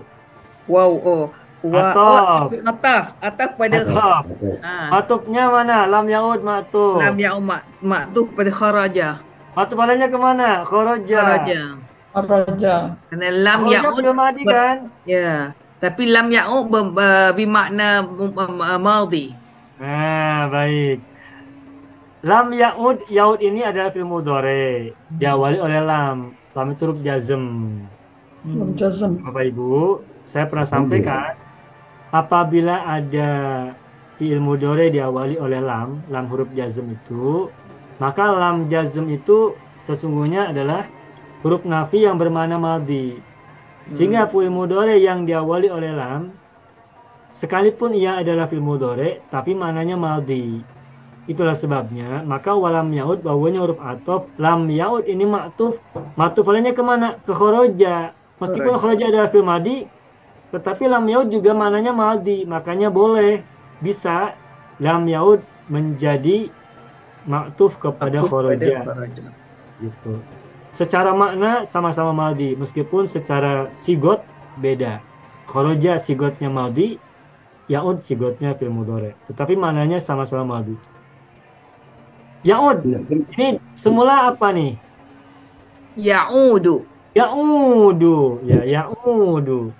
Wow, oh. Ataf. Ataf. Ataf pada Ataf. Oke. Matufnya mana? Lam yaud matuf. lam ya'um ma'tuf pada kharaja. Matuf alainya kemana? Kharaja. Kharaja. Raja. Karena lam Kharaja ya'ud belum madi kan? ya. Tapi lam ya'ud bermakna madhi. Nah, baik. Lam yaud, yaud ini adalah fi'il mudhari. Diawali oleh lam. Lam itu huruf jazm. Belum jazm. Bapak Ibu, saya pernah sampaikan apabila ada fi'il mudhari diawali oleh lam huruf jazm itu, maka lam jazm itu sesungguhnya adalah huruf nafi yang bermakna madhi. Sehingga fi'il mudhari yang diawali oleh lam sekalipun ia adalah fi'il mudhari tapi maknanya madhi. Itulah sebabnya maka walam yaud bawahnya huruf atof, lam yaud ini ma'tuf. Ma'tuf alainya kemana? Ke kharaja. Meskipun kharaja adalah fi'il madhi, tetapi lam yaud juga maknanya madhi, makanya boleh bisa lam yaud menjadi ma'tuf kepada kharaja. Gitu. Secara makna sama-sama madhi, meskipun secara sigot beda. Kharaja sigotnya madhi, yaud sigotnya fi'il mudhari, tetapi maknanya sama-sama madhi. Yaud, ini semula apa nih? Ya'udu. Ya'udu, ya ya'udu.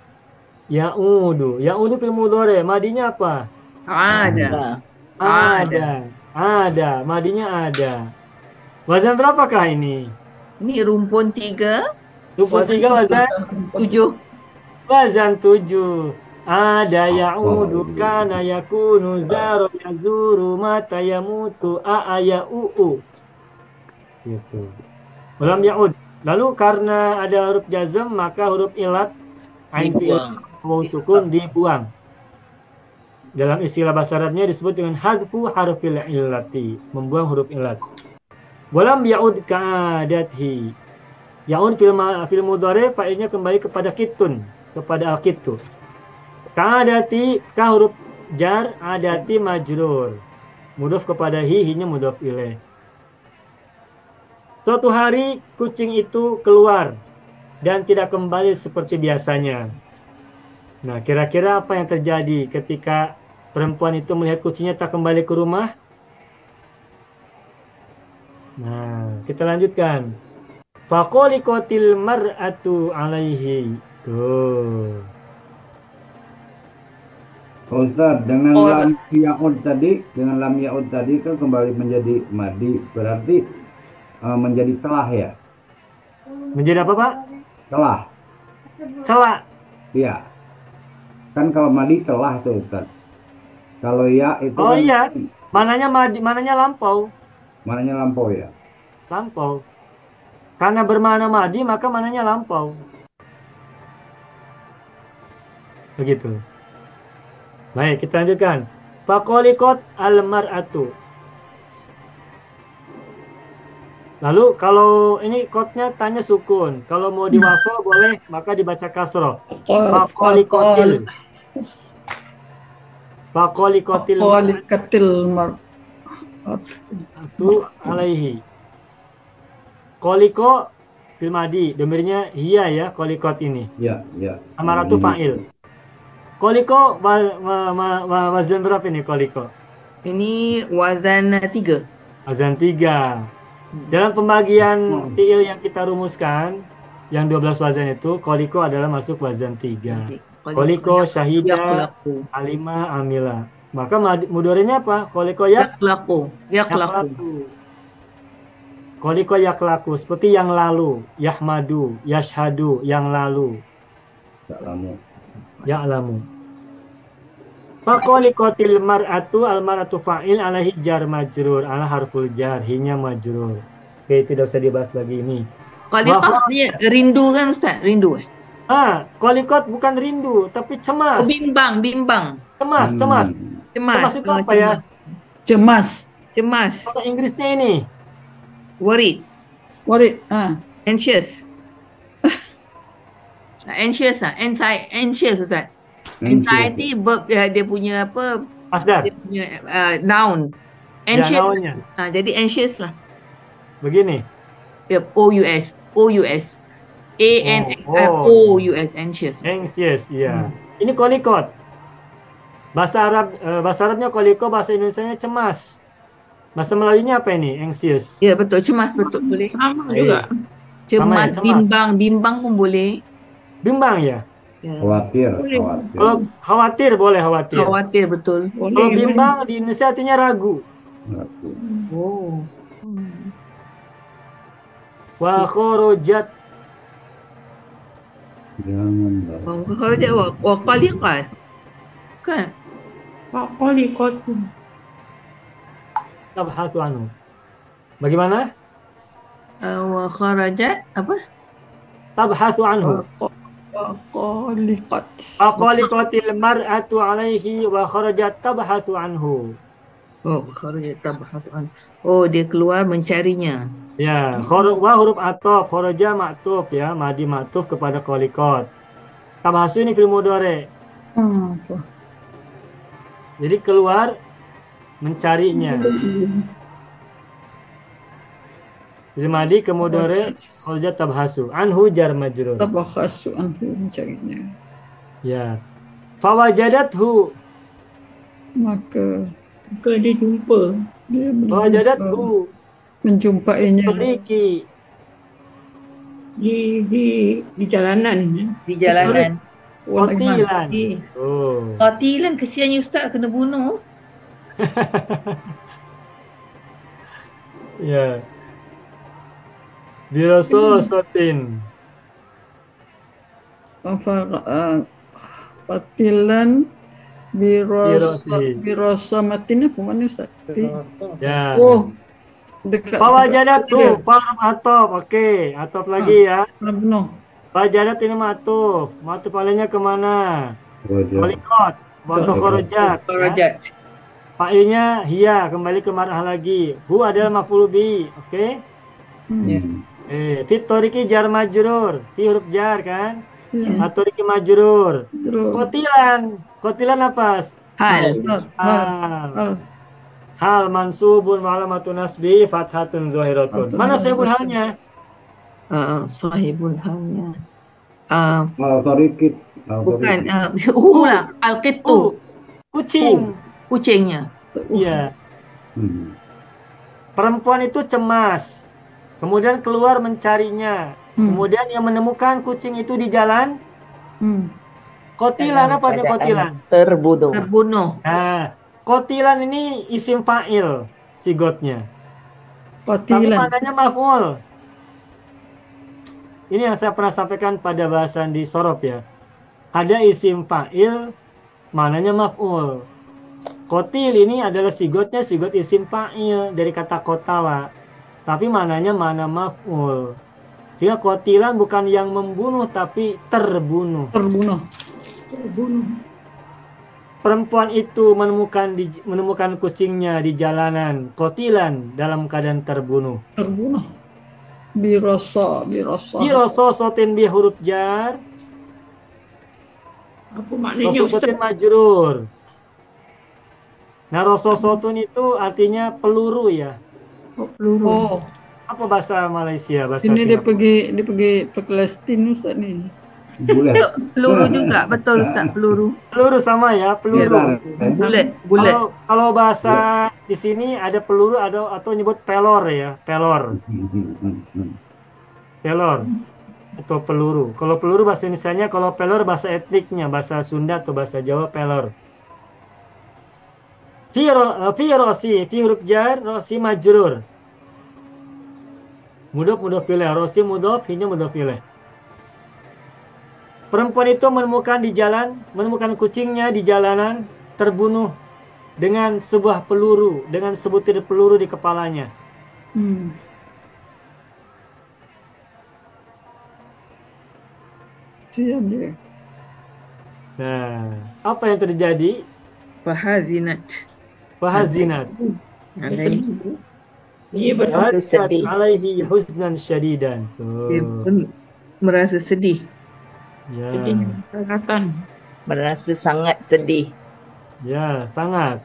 Ya'udu, ya'udu fi'il mudhari, madinya apa? Ada. Ada, madinya ada. Wazan berapakah ini? Ini rumpun 3, 23 wazan? 7. Wazan 7. Ada ya'udu kana yakunu zaro yazuru mata yamutu a'aya u'u. Gitu. Walam ya'ud. Lalu karena ada huruf jazm maka huruf ilat ain fi'il wawu sukun dibuang. Dalam istilah bahasa Arabnya disebut dengan hadfu harfil illati, membuang huruf ilat. Walam ya'ud ka'adathi. Ya'ud fil mudhari fa'ilnya kembali kepada kitun, kepada al-kitu. Ka'adati ka huruf jar, adati majrur. Mudhof kepada hi-nya mudhof ilaih. Suatu hari kucing itu keluar dan tidak kembali seperti biasanya. Nah, kira-kira apa yang terjadi ketika perempuan itu melihat kucingnya tak kembali ke rumah? Nah, kita lanjutkan. Faqaliqatil mar'atu alaihi. Tuh. Pak Ustadz, dengan lam yaud tadi kan kembali menjadi madi, berarti menjadi telah ya? Menjadi apa, Pak? Telah. Celak. Iya. Kan kalau madi telah tuh Ustadz. Kalau ya itu Oh kan iya, mananya madi, mananya lampau. mananya lampau ya? Lampau. Karena bermakna madi maka mananya lampau. Begitu. Baik, kita lanjutkan. Faqaliqat al-mar'atu. Lalu kalau ini kotnya tanya sukun. Kalau mau diwaso boleh maka dibaca kasroh. Faqaliqatil. Faqaliqatil mar'atu alaihi. Qaliko fil madi, domirnya hiya ya, qalikot ini. Iya, iya. Amaratu fa'il. Qaliko wazan berapa ini qaliko? Ini wazan 3. Wazan 3. Dalam pembagian fi'il yang kita rumuskan, yang 12 wazan itu, qaliko adalah masuk wazan 3. Qaliko syahida, alima, amila. Maka mudhari'nya apa? Qaliko Yaklaku. Qaliko yaklaku, seperti yang lalu. Yahmadu, yashhadu, yang lalu. Ya'lamu. Ya'lamu. Faqaliqatil mar'atu, al-mar'atu fa'il, alaihi jar majrur, ala harful jar, hinya majrur. Oke, tidak usah dibahas lagi ini. Qaliqah ni rindu kan Ustaz? Rindu eh? Qaliqat bukan rindu, tapi cemas. Oh, bimbang. Cemas. Cemas. Cemas itu Oh, apa ya? Cemas. Bahasa Inggrisnya ini. Worried. Worried. Anxious. Anxious Ustaz. Anxiety verb dia punya apa? Masdar. Dia punya noun. Ya, Anxious. nounnya. Jadi anxious lah. Begini. Ya, O-U-S. A-N-X-I-O-U-S. Anxious. Anxious, ya. Ini qaliqat. Bahasa Arabnya qaliko, bahasa Indonesianya cemas. Bahasa Melayunya apa ini? Anxious. Ya, betul. Cemas, betul. Boleh. Sama juga. Cemas, cemas. bimbang pun boleh. Bimbang ya? Ya. Khawatir. Kalau khawatir boleh khawatir. Khawatir, betul. Kalau bimbang di Indonesia artinya ragu. Oh. Wa kharajat. Jangan. Kharajat wa qaliqat. Kan? Faqaliqatu. Tabhasu anhu. Bagaimana? Wa kharajat apa? Tabhasu anhu. Qaliqat. Aqaliqatil mar'atu alaihi wa kharajat tabhasu anhu. Oh, kharajat tabhasu an. Oh, dia keluar mencarinya. Ya, wa huruf ataf, kharaja ma'tuf ya, madi ma'tuf kepada qaliqat. Tabhasu ini fi'il mudhari. Jadi keluar mencarinya. Fi'il madi ke mudhari, kharaja tabhasu. Anhu jar majrur. Tabakhasu anhu mencarinya. Ya. Fawajadathu. Maka Dia jumpa. dia Fawajadathu. menjumpainya. Periki. Di jalanan. Di jalanan. Qatilan. Eh, Oh. Qatilan kesiannya Ustaz kena bunuh. Ya. Dirasosatin. Qatilan Birasi. birosamatin apa mana Ustaz? Ya. Oh, dekat. Fawajadathu, fa'ruf ataf. Oke, ataf lagi ya. Benar. Fawajadat ini ma'tuf. Ma'tuf alainya kemana? Qaliqat. Atau kharajat. Kharajat. Fa'ilnya hiya, kembali ke mar'ah lagi. Hu adalah maf'ul bi. Oke. Fit toriki jar majrur. Fi huruf jar kan? Atoriki majrur. Qatilan apa? Hal. Hal mansubun wa alamatun nasbi fathatun zahiratun. Mana sahibul halnya? Sahibul halnya. Torikit. Bukan. Lah. Al-qittu. Kucing. Kucingnya. Iya. Perempuan itu cemas. Kemudian keluar mencarinya. Kemudian yang menemukan kucing itu di jalan. Qatilan apa artinya qatilan? Terbunuh. Nah, qatilan ini isim fa'il sigotnya. Tapi Qatilan. maknanya maf'ul. Ini yang saya pernah sampaikan pada bahasan di Sorop ya. Ada isim fa'il, maknanya maf'ul. Qatil ini adalah sigot isim fa'il dari kata qatala. Tapi maknanya mana maf'ul. Sehingga qatilan bukan yang membunuh tapi terbunuh. Perempuan itu menemukan kucingnya di jalanan, qatilan dalam keadaan terbunuh. Birasa. Sotin bi huruf jar. Apa maknanya Ustaz? Sotin majrur. Nah, rososotun itu artinya peluru ya. Peluru. Oh, Apa bahasa Malaysia? Bahasa ini dia Singapura? pergi Palestin Ustaz ni. Bulat. Peluru juga. Betul Ustaz, peluru. Peluru sama ya, peluru. Besar. Bulat. Kalau bahasa di sini ada peluru atau nyebut pelor ya, pelor atau peluru. Kalau peluru bahasa Indonesianya, kalau pelor bahasa etniknya, bahasa Sunda atau bahasa Jawa pelor. Fi huruf jar, rosi majrur. Mudhof ilaih, rosi mudhof, hinya mudhof ilaih. Perempuan itu menemukan kucingnya di jalanan, terbunuh dengan sebuah peluru, dengan sebutir peluru di kepalanya. Sian dia. Nah, apa yang terjadi? Fahazinat. Fahazinat. Alaihi. Dia Merasa Fahazinat sedih. alaihi huznan syadidan. Dia pun merasa sedih. Ya, sedih sangat. Merasa sangat sedih. ya, sangat.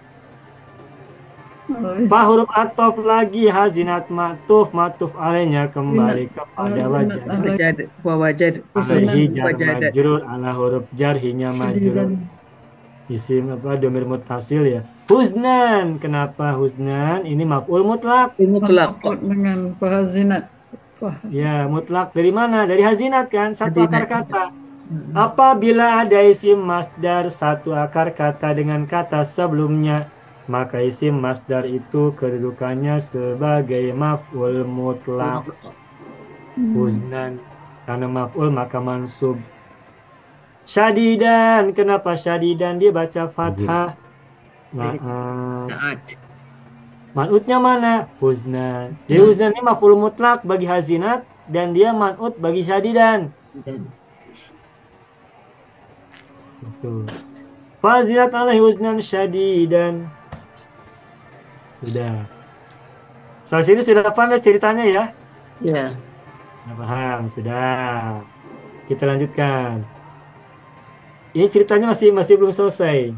Alaihi. Fa huruf ataf lagi hazinat matuf alaihnya kembali kepada Hazinat wajah. Wajad, wajad, Alaihi jar wajadat. majrur ala huruf jarhinya majrur. Syadidan. Isim apa domir muttasil ya. Huznan. Kenapa huznan? Ini maf'ul mutlak. Mutlaq. Takut dengan fahazinat. Ya, mutlak dari mana? Dari hazinat kan, satu akar Hazinat. kata. Apabila ada isim masdar satu akar kata dengan kata sebelumnya, maka isim masdar itu kedudukannya sebagai maf'ul mutlak. Huznan. Karena maf'ul maka mansub. Syadidan. Kenapa syadidan? Dia baca fathah. Naat. Man'utnya mana? Huznan. Jadi huznan ini maf'ul mutlak bagi hazinat dan dia man'ut bagi syadidan. Betul. Fazilat alaihi huznan syadidan. Sudah. Sampai sini sudah paham ya ceritanya ya? Ya. Sudah paham, sudah. Kita lanjutkan. Ini ceritanya masih belum selesai.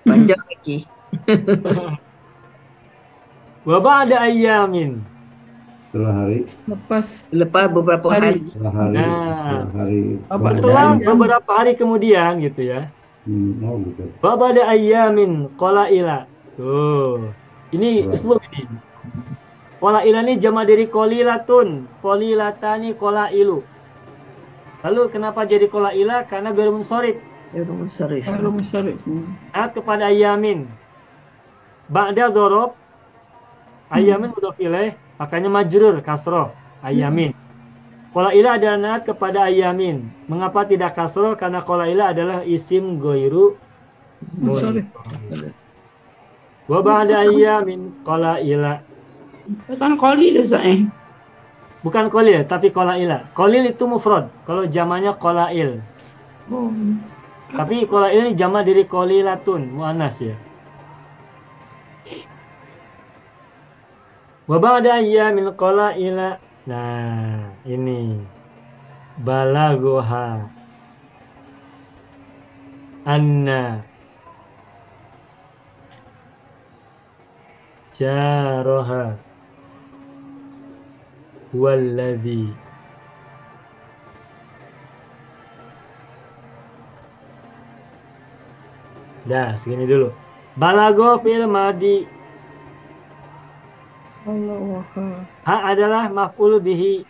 Panjang lagi. Wa ba'da ayyamin. Setelah hari, Lepas beberapa hari. setelah hari, Nah. setelah hari. Apa Setelah ayam? beberapa hari kemudian gitu ya. Oh gitu. Wa ba'da ayyamin qalaila. Tuh. Ini uslub ini. Qalaila ini jamak dari qalilatun, qalilatani qalailu. Lalu kenapa jadi qalaila? Karena ghairu munsharif. Ya, Musarif. Kalau musarif. Ayat kepada ayamin. Ba'da dzarab ayamin mudhof ilaih, makanya majrur kasroh ayamin. Qalaila adalah naat kepada ayamin. Mengapa tidak kasroh? Karena qalaila adalah isim ghairu Musarif. wa ba'da ayamin qalaila. Kan kali dah Bukan qalil tapi qalaila. Qalil itu mufrad. Kalau jamaknya qalail. Oh. Tapi qalail ini jamak dari qalilatun, muannas ya. Wa ba'da ayyamin qalaila. Nah, ini balaghoha anna jaraha walladhi dah segini dulu. Balagho fil madi. Allah. Ha adalah maf'ul bihi.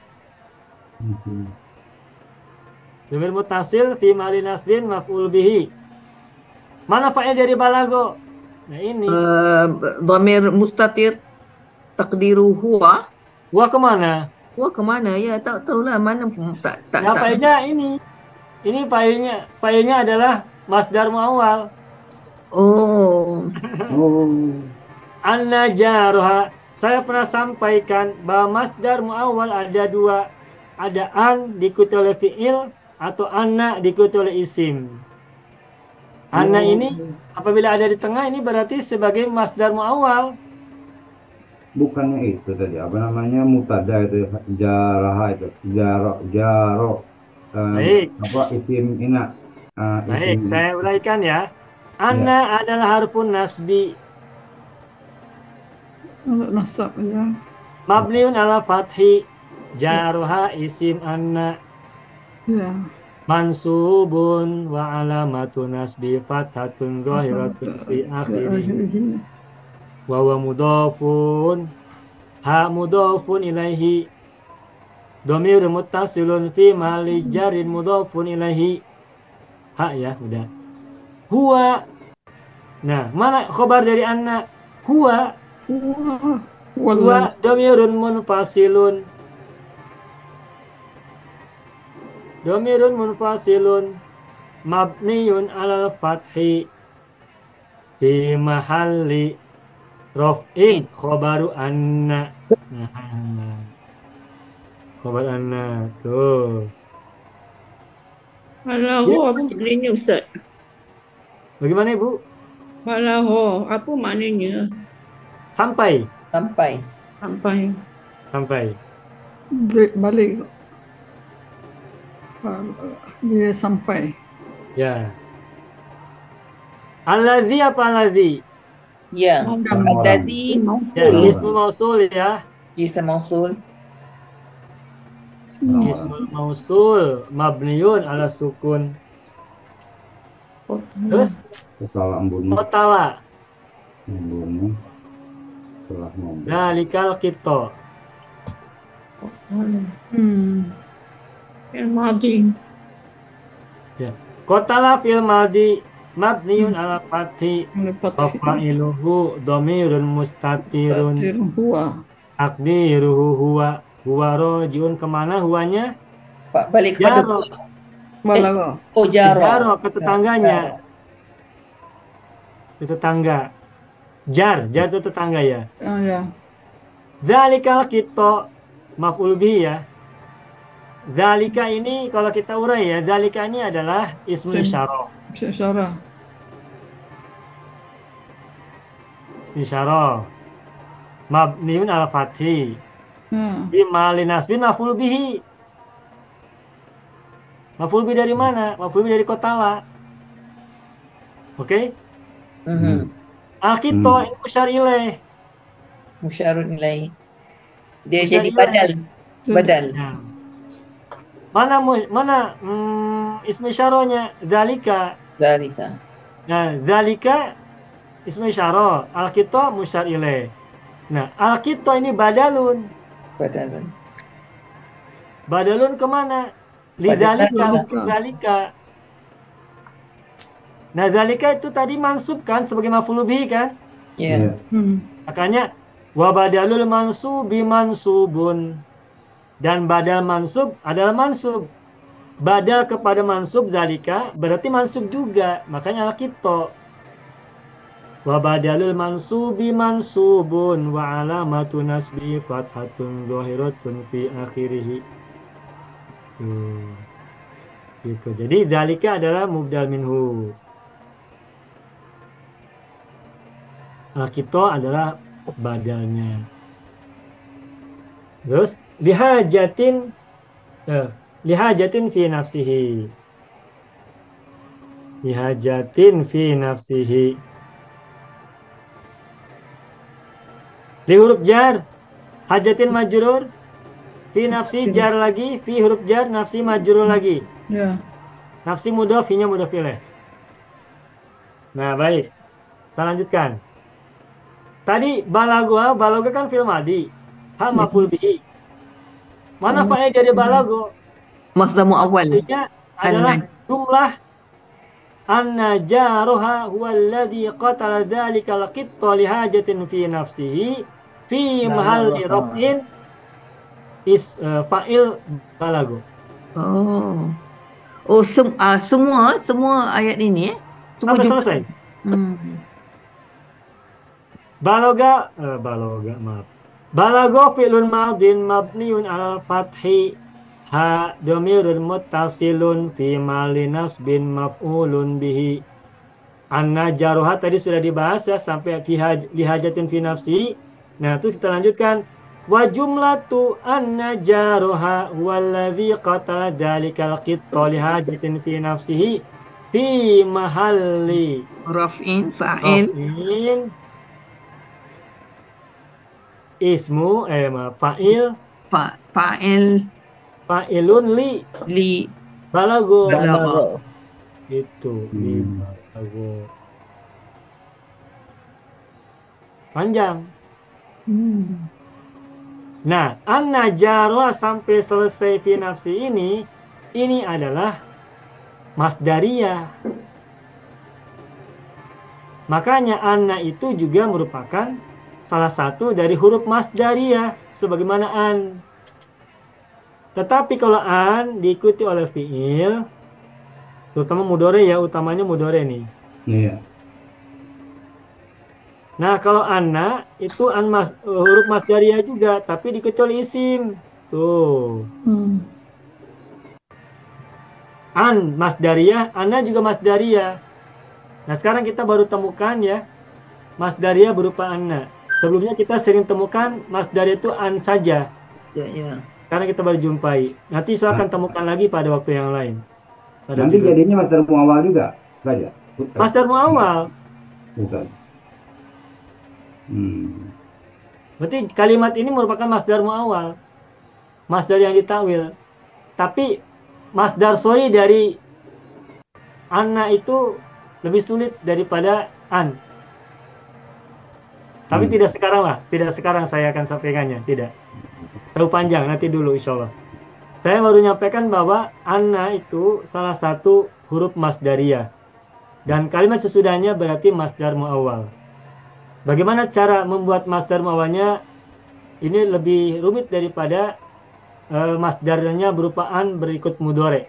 Dhamir muttasil fi mahali nasbin maf'ul bihi. Mana fa'il dari balagho? Nah ini. Dhamir mustatir takdiru huwa. Gua kemana? Huwa kemana? Ya, tak tahulah mana. Tak Nah, fa'ilnya ini. Ini fa'ilnya adalah masdar muawwal. Oh. Anna jaroha. Saya pernah sampaikan bahwa masdar muawwal ada dua. Ada an diikuti oleh fi'il atau anna diikuti oleh isim. Anna ini apabila ada di tengah ini berarti sebagai masdar muawwal. Bukannya itu tadi apa namanya mutada itu jaraha itu jaro Baik. apa isim ina Baik, isim saya uraikan ya. Anna adalah harfun nasbi Kalau nasab ya. mabniun ala fathi jaruha isim anna Ya. mansubun wa alamatu nasbi fathatun zahiratun fi akhirih wa huwa mudhafun ha mudhafun ilaihi dhamir muttasilun fi mali jarin mudhafun ilaihi ha ya udah huwa. Nah, mana khabar dari anna? Huwa. Huwa dhamirun munfasilun. Dhamirun munfasilun mabniyun alal fathi fi mahalli raf'in khobaru anna. Nah, khobar anna tuh. Falahu apa maknanya Ustaz? Bagaimana Ibu? Falahu apa maknanya? Sampai. Sampai. Sampai. Balik. Dia sampai. Ya. Alladzi apa alladzi? Ya. Alladzi Ya, mausul. ismul mausul ya. Ism mausul. Ismul mausul mabniun ala sukun. Terus Setelah membunuh, kotala. setelah membunuh. Dalikal kita. Yang madi. Kotala fil madi mabniun ala fathi. Fathi. Fa'iluhu dhamirun mustatirun. Huwa. Takdiruhu huwa. Huwa rojiun kemana huwanya? Pak balik pada Jaro. Balaga. oh jaro. Jaro ke tetangganya. Ke tetangga. Jar itu tetangga ya. Ya. Zalikal kita maf'ul bihi ya. Zalika ini kalau kita urai ya, zalika ini adalah ismu Sim. isyarah. Isyarah. Ismu isyarah. Mabniun ala fathi. Ya. Bi mali nasbin maf'ul bihi. Maf'ul bihi dari mana? Maf'ul bihi dari kotala. Oke? Al-kita ini musyar ilaih. Musyarun ilaih. Dia Musyar jadi ilaih. badal. Ya. Mana ismu isyarahnya? Zalika. Zalika. Nah, zalika ismu isyarah. Al-kita musyar ilaih. Nah, al-kita ini badalun. Badalun. Badalun kemana? Lidzalika untuk zalika. Nah, zalika itu tadi mansub kan sebagai maf'ul bihi kan? Ya. Makanya wa badalul mansubi mansubun. Dan badal mansub adalah mansub. Badal kepada mansub zalika berarti mansub juga. Makanya al-kita. Wa badalul mansubi mansubun wa alamatu nasbi fathatun zahiratun fi akhirih. Gitu. Jadi zalika adalah mubdal minhu. Al-kita adalah badalnya. Terus lihajatin fi nafsihi. Lihajatin fi nafsihi. Li huruf jar, hajatin majrur, fi nafsi jar lagi, fi huruf jar, nafsi majrur lagi. Ya. Nafsi mudhaf, fi-nya mudhaf ilaih. Nah, baik. Saya lanjutkan. Tadi balago kan fil madi. Ha maf'ul bihi. Mana fa'il dari balago? Masdar muawwal. Artinya adalah jumlah an-najaruha huwa alladhi qatala dzalika al-qitta li hajatin fi nafsihi fi mahalli raf'in fa'il balago. Semua ayat ini semua Sampai selesai. Balago fi'lun madin mabniun ala fathi ha dhamirun muttasilun fi mali nasbin maf'ulun bihi. An-najaruha tadi sudah dibahas ya sampai lihajatin fi nafsi. Nah, itu kita lanjutkan. Wa jumlatu an-najaruha huwallazi qatala dzalikal qitta lihajatin fi nafsihi fi mahalli raf'in fa'il ismu fa'il fa'ilun li balago itu li balago panjang. Nah, an-najarah sampai selesai fi nafsi ini adalah masdariyah. Makanya anna itu juga merupakan salah satu dari huruf masdariyah sebagaimana an. Tetapi kalau an diikuti oleh fiil, terutama mudhari ya, utamanya mudhari nih. Iya. Nah, kalau anna itu huruf masdariyah juga, tapi dikecuali isim. Tuh. An masdariyah, anna juga masdariyah. Nah, sekarang kita baru temukan ya, masdariyah berupa anna. Sebelumnya kita sering temukan masdariyah itu an saja. Ya. Karena kita baru jumpai. Nanti saya akan temukan lagi pada waktu yang lain. Pada Nanti judul. jadinya masdar muawal juga saja. Masdar muawal. Bukan. Berarti kalimat ini merupakan masdar muawal. Masdar yang ditakwil. Tapi masdar sori dari anna itu lebih sulit daripada an. Tapi tidak sekarang lah. Tidak sekarang saya akan sampaikannya. Tidak. Terlalu panjang. Nanti dulu insya Allah. Saya baru nyampaikan bahwa anna itu salah satu huruf masdariyah. Dan kalimat sesudahnya berarti masdar muawal. Bagaimana cara membuat masdar muawalnya? Ini lebih rumit daripada masdarnya berupa an berikut mudhari.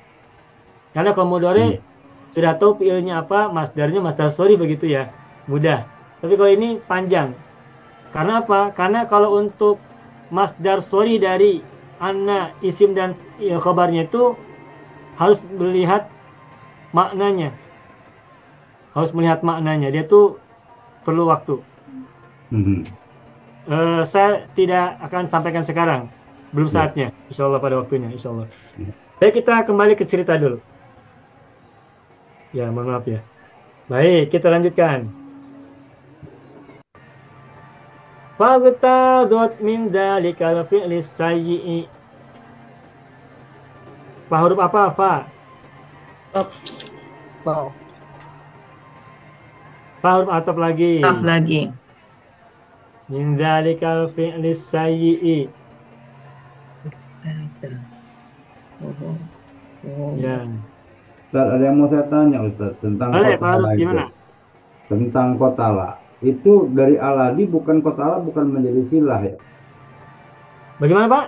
Karena kalau mudhari sudah tahu fiilnya apa, masdarnya masdar sori begitu ya. Mudah. Tapi kalau ini panjang. Karena apa? Karena kalau untuk masdar sori dari anna, isim dan khabarnya itu harus melihat maknanya. Harus melihat maknanya. Dia tuh perlu waktu. Saya tidak akan sampaikan sekarang. Belum saatnya. Insya Allah pada waktunya. Insya Allah. Baik, kita kembali ke cerita dulu. Ya, mohon maaf ya. Baik, kita lanjutkan. Faghtadot min dalikal fi'li sayyi'i. Fa huruf apa? Fa. Fa huruf ataf lagi. Maaf lagi. Min dalikal fi'li sayyi'i. Ya. Ustaz, ada yang mau saya tanya Ustaz tentang kotala itu. Gimana? Tentang kotala. Itu dari aladi bukan kotala, bukan menjadi silah ya? Bagaimana Pak?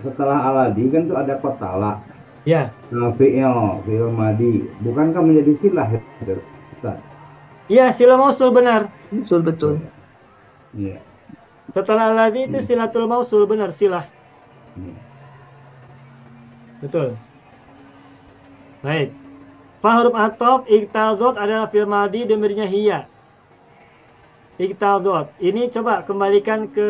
Setelah aladi kan tuh ada kotala. Ya. Fi'il madi. Bukankah menjadi silah ya, Ustaz? Iya, sila mausul benar. Betul. Iya. Setelah alladhi itu silatul mausul benar, silah. Betul. Baik. Fa huruf ataf iktadot adalah fi'il madi, dhamirnya hiya. Iktadot. Ini coba kembalikan ke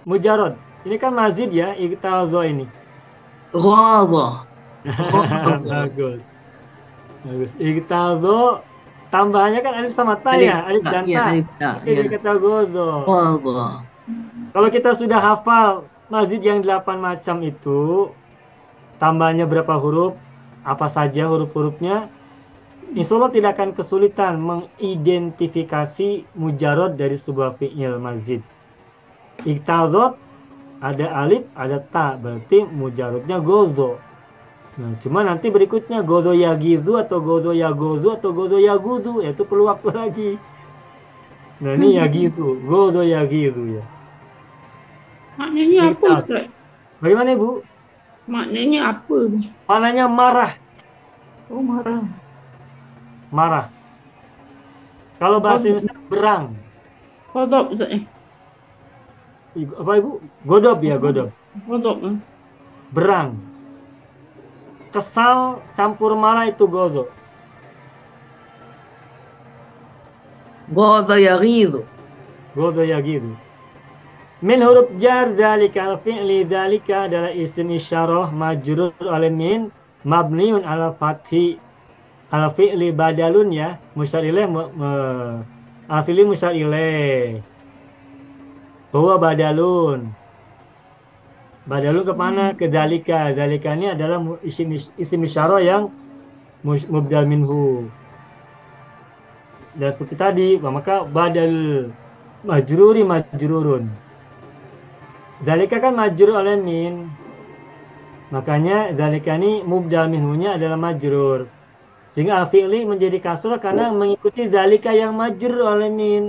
mujarrad. Ini kan mazid ya, iktadot ini. Ghadha. Bagus. Iktadot tambahannya kan alif sama ta ya, alif dan ta. Jadi kata gozo. Kalau kita sudah hafal mazid yang 8 macam itu, tambahnya berapa huruf, apa saja huruf-hurufnya, insya Allah tidak akan kesulitan mengidentifikasi mujarrad dari sebuah fi'il mazid. Iktazot, ada alif, ada ta, berarti mujarradnya gozo. Nah, cuma nanti berikutnya gozo yagizu atau gozo yagozu atau gozo yagudu, itu perlu waktu lagi. Nah, ini yagizu, gozo yagizu ya. Maknanya apa Ustaz? Bagaimana Ibu? Maknanya apa? Maknanya marah. Oh, marah. Marah. Kalau bahasa Indonesia berang. Kodok Ustaz. Apa Ibu? Godob ya, godob. Kodok. Berang. Kesal campur marah itu gozo. Ghadha yaghidhu. Gozo ya gitu. Min huruf jar dalika al-fi'li dalika adalah isim isyarah majrur oleh min mabniun ala fathi ala fi'li badalun ya. Musyar ilaih al-fi'li musyar ilaih. Huwa badalun. Badalun kemana? Ke dalika. Dalika ini adalah isim isyarah yang mubdal minhu. Dan seperti tadi, maka badal majruri majrurun. Dalika kan majrur oleh min. Makanya dalika ini mubdal minhunya adalah majrur. Sehingga al-fi'li menjadi kasrah karena mengikuti dalika yang majrur oleh min.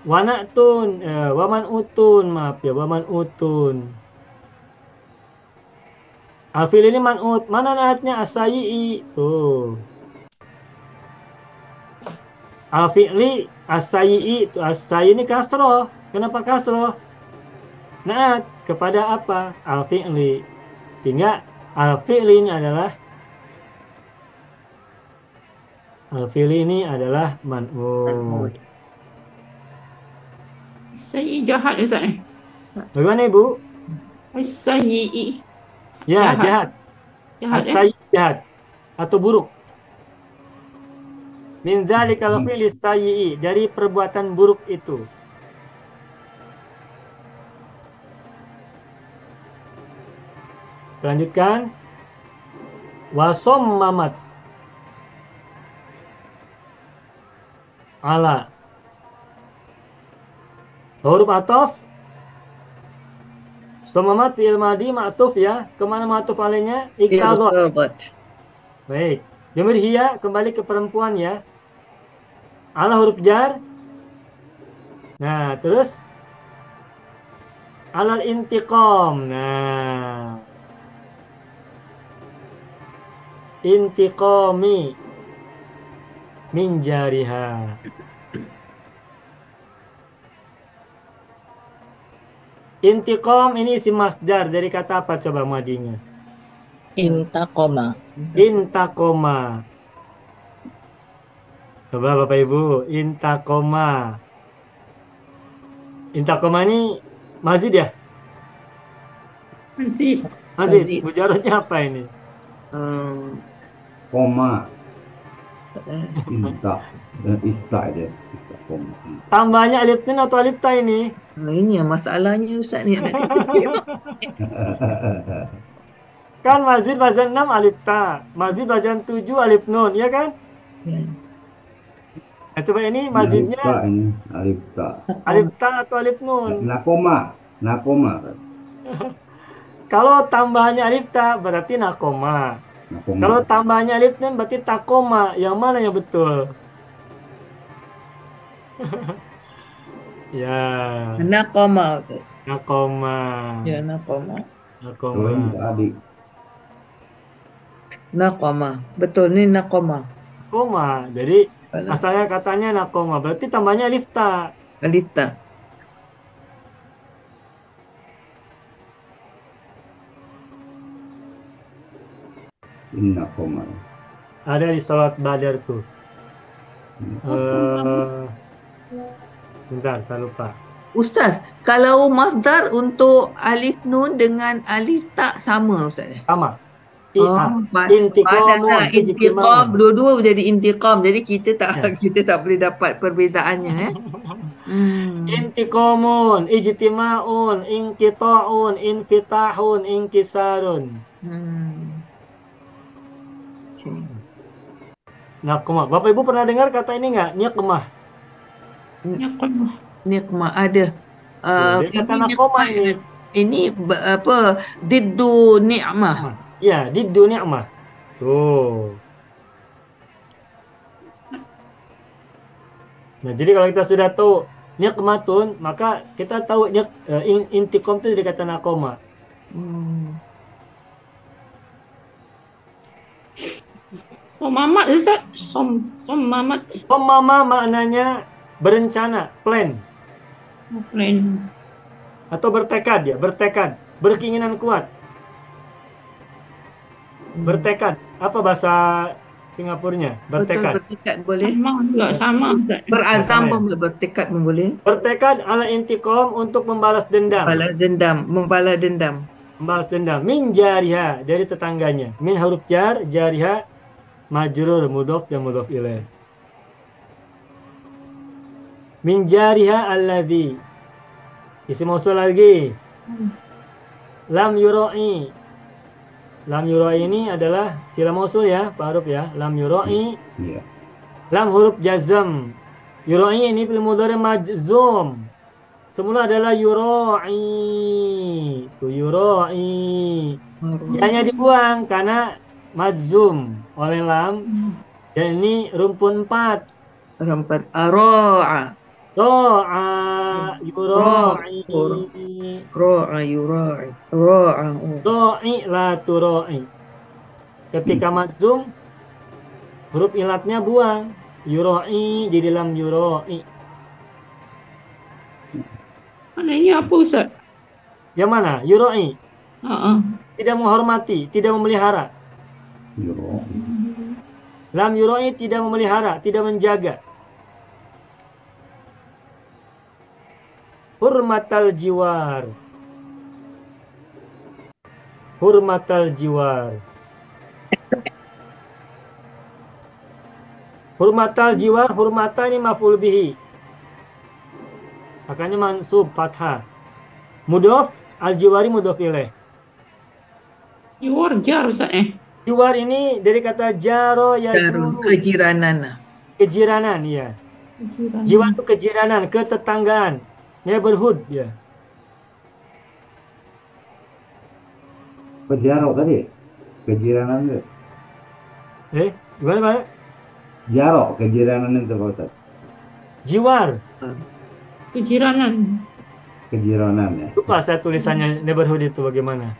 Wanatun, waman utun, maaf ya, waman utun. Al-fi'l ini man'ut. Mana naatnya asayi'i? Tuh. Al-fi'li as-sayyi itu as-sayyi ini kasroh. Kenapa kasroh? Naat kepada apa? Al-fi'li. Sehingga al-fi'li ini adalah man'ut. Sayyi jahat Ustaz. Bagaimana Ibu? Sayyi Ya, Jahat. jahat. jahat As-sayyi jahat atau buruk. Min dzalikal fi'li sayyi, dari perbuatan buruk itu. Lanjutkan. Wasommamat ala. Huruf ataf. Sommamat fi'il madi ma'tuf ya. Kemana ma'tuf alainya? Iktadot. Iqtadat. Baik. Jamir hiya kembali ke perempuan ya. Ala huruf jar. Nah, terus alal intiqam. Nah. Intiqami min jariha. Intiqam ini isim masdar dari kata apa coba madinya? Intaqoma. Intaqoma. Coba Bapak Ibu, intaqoma. Intaqoma ini mazid ya? Mazid. Mazid. Mazid. Mujarradnya apa ini? Koma. Inta. Dan ista aja. Ista, koma. Tambahnya alif nun atau alif ta ini? Ini yang masalahnya Ustaz ni. Kan mazid wazan 6 alif ta, mazid wazan 7 alif nun, ya kan? Nah, coba ini Alif ta mazidnya ini. Alif ta. alif ta atau alif nun. Nakoma. Nakoma. Kalau tambahannya alif ta berarti nakoma. Nakoma. Kalau tambahannya alif nun berarti takoma. Yang mana yang betul? Ya, Naqama Ustaz. nakoma. Ya, naqama. Kalau ini Nakoma. tadi. Naqama. Betul ni naqama. Nakoma. Jadi asalnya katanya nakoma, berarti tambahnya alif ta. Alita. Inna koma. Ada di salat badar tuh. Sebentar, saya lupa. Ustaz, kalau masdar untuk alif nun dengan alif tak sama Ustaz. Sama. Intiqam, intiqam, dua-dua jadi intiqam. Jadi kita tak Ya. kita tak boleh dapat perbezaannya Intiqamun, ijtima'un, inqita'un, infitahun, inkisarun. Okay. Nakmah. Bapak Ibu pernah dengar kata ini nggak? Nikmah. Nikmah ada. Dia kata nakmah ini. Ini apa? Diddu ni'mah. Ya, diddu ni'mah. Tuh. Nah, jadi kalau kita sudah tahu nikmatun, maka kita tahu intiqam itu dari kata nakoma. Somamat Ustaz. Somamat. Sommama maknanya berencana, plan. Plan. Atau bertekad ya, bertekad, berkeinginan kuat. Bertekad. Apa bahasa Singapurnya? Betul, Bertekad. bertekad boleh. Sama juga sama Ustaz. Berazam Sama, pun boleh, bertekad pun boleh. Bertekad ala intiqam untuk membalas dendam. Membalas dendam. Membalas dendam. Min jariha, dari tetangganya. Min huruf jar, jariha, majrur, mudhof dan mudhof ilaih. Min jariha alladhi. Isim mausul lagi. Lam yura'i. Lam yura'i ini adalah sila mausul ya, Pak Aruf ya. Lam yura'i. Iya. Lam huruf jazam. Yura'i ini fil mudhari majzum. Semula adalah yura'i. Tuh yura'i. Hanya dibuang karena majzum oleh lam. Dan ini rumpun 4. Rampat ara'a. Ro'a yura'i. Ra'a yura'i. Ra'a. Ro'i la turo'i. Ketika majzum, huruf ilatnya buang. Yura'i jadi lam yura'i. Maknanya apa Ustaz? Yang mana? Yura'i. Tidak menghormati, tidak memelihara. Lam yura'i tidak memelihara, tidak menjaga. Hurmatal jiwar. Hurmatal jiwar. Hurmatal jiwar, hurmata ini maf'ul bihi. Makanya mansub fathah. Mudhof al-jiwari mudhof ilaih. Jiwar jar Ustaz Jiwar ini dari kata jaro Jarum, yajuru. kejiranan. Kejiranan, ya. Jiwar itu kejiranan, ketetanggaan. Neighborhood, ya. Pejaro tadi, kejiranan itu. Gimana Pak? Jaro, kejiranan itu Pak Ustaz. Jiwar. Kejiranan. Kejiranan ya. Lupa saya tulisannya neighborhood itu bagaimana.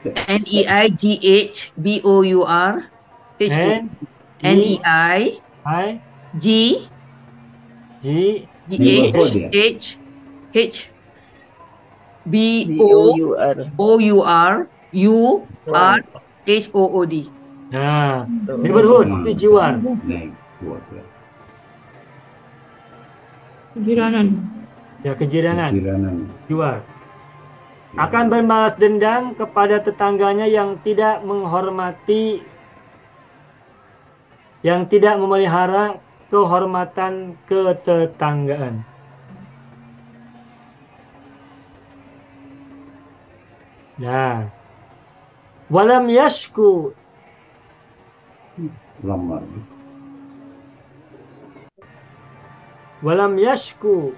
Neighbour. N-E-I G G Neighborhood ya? H B-O-U-R U-R-H-O-O-D. Nah, neighborhood itu jiwar. Neighborhood ya. Kejiranan. Ya, kejiranan, Kejiranan. jiwar. Akan berbalas dendam kepada tetangganya yang tidak menghormati, yang tidak memelihara kehormatan ketetanggaan. Nah, walam yashku. Lama. Walam yashku.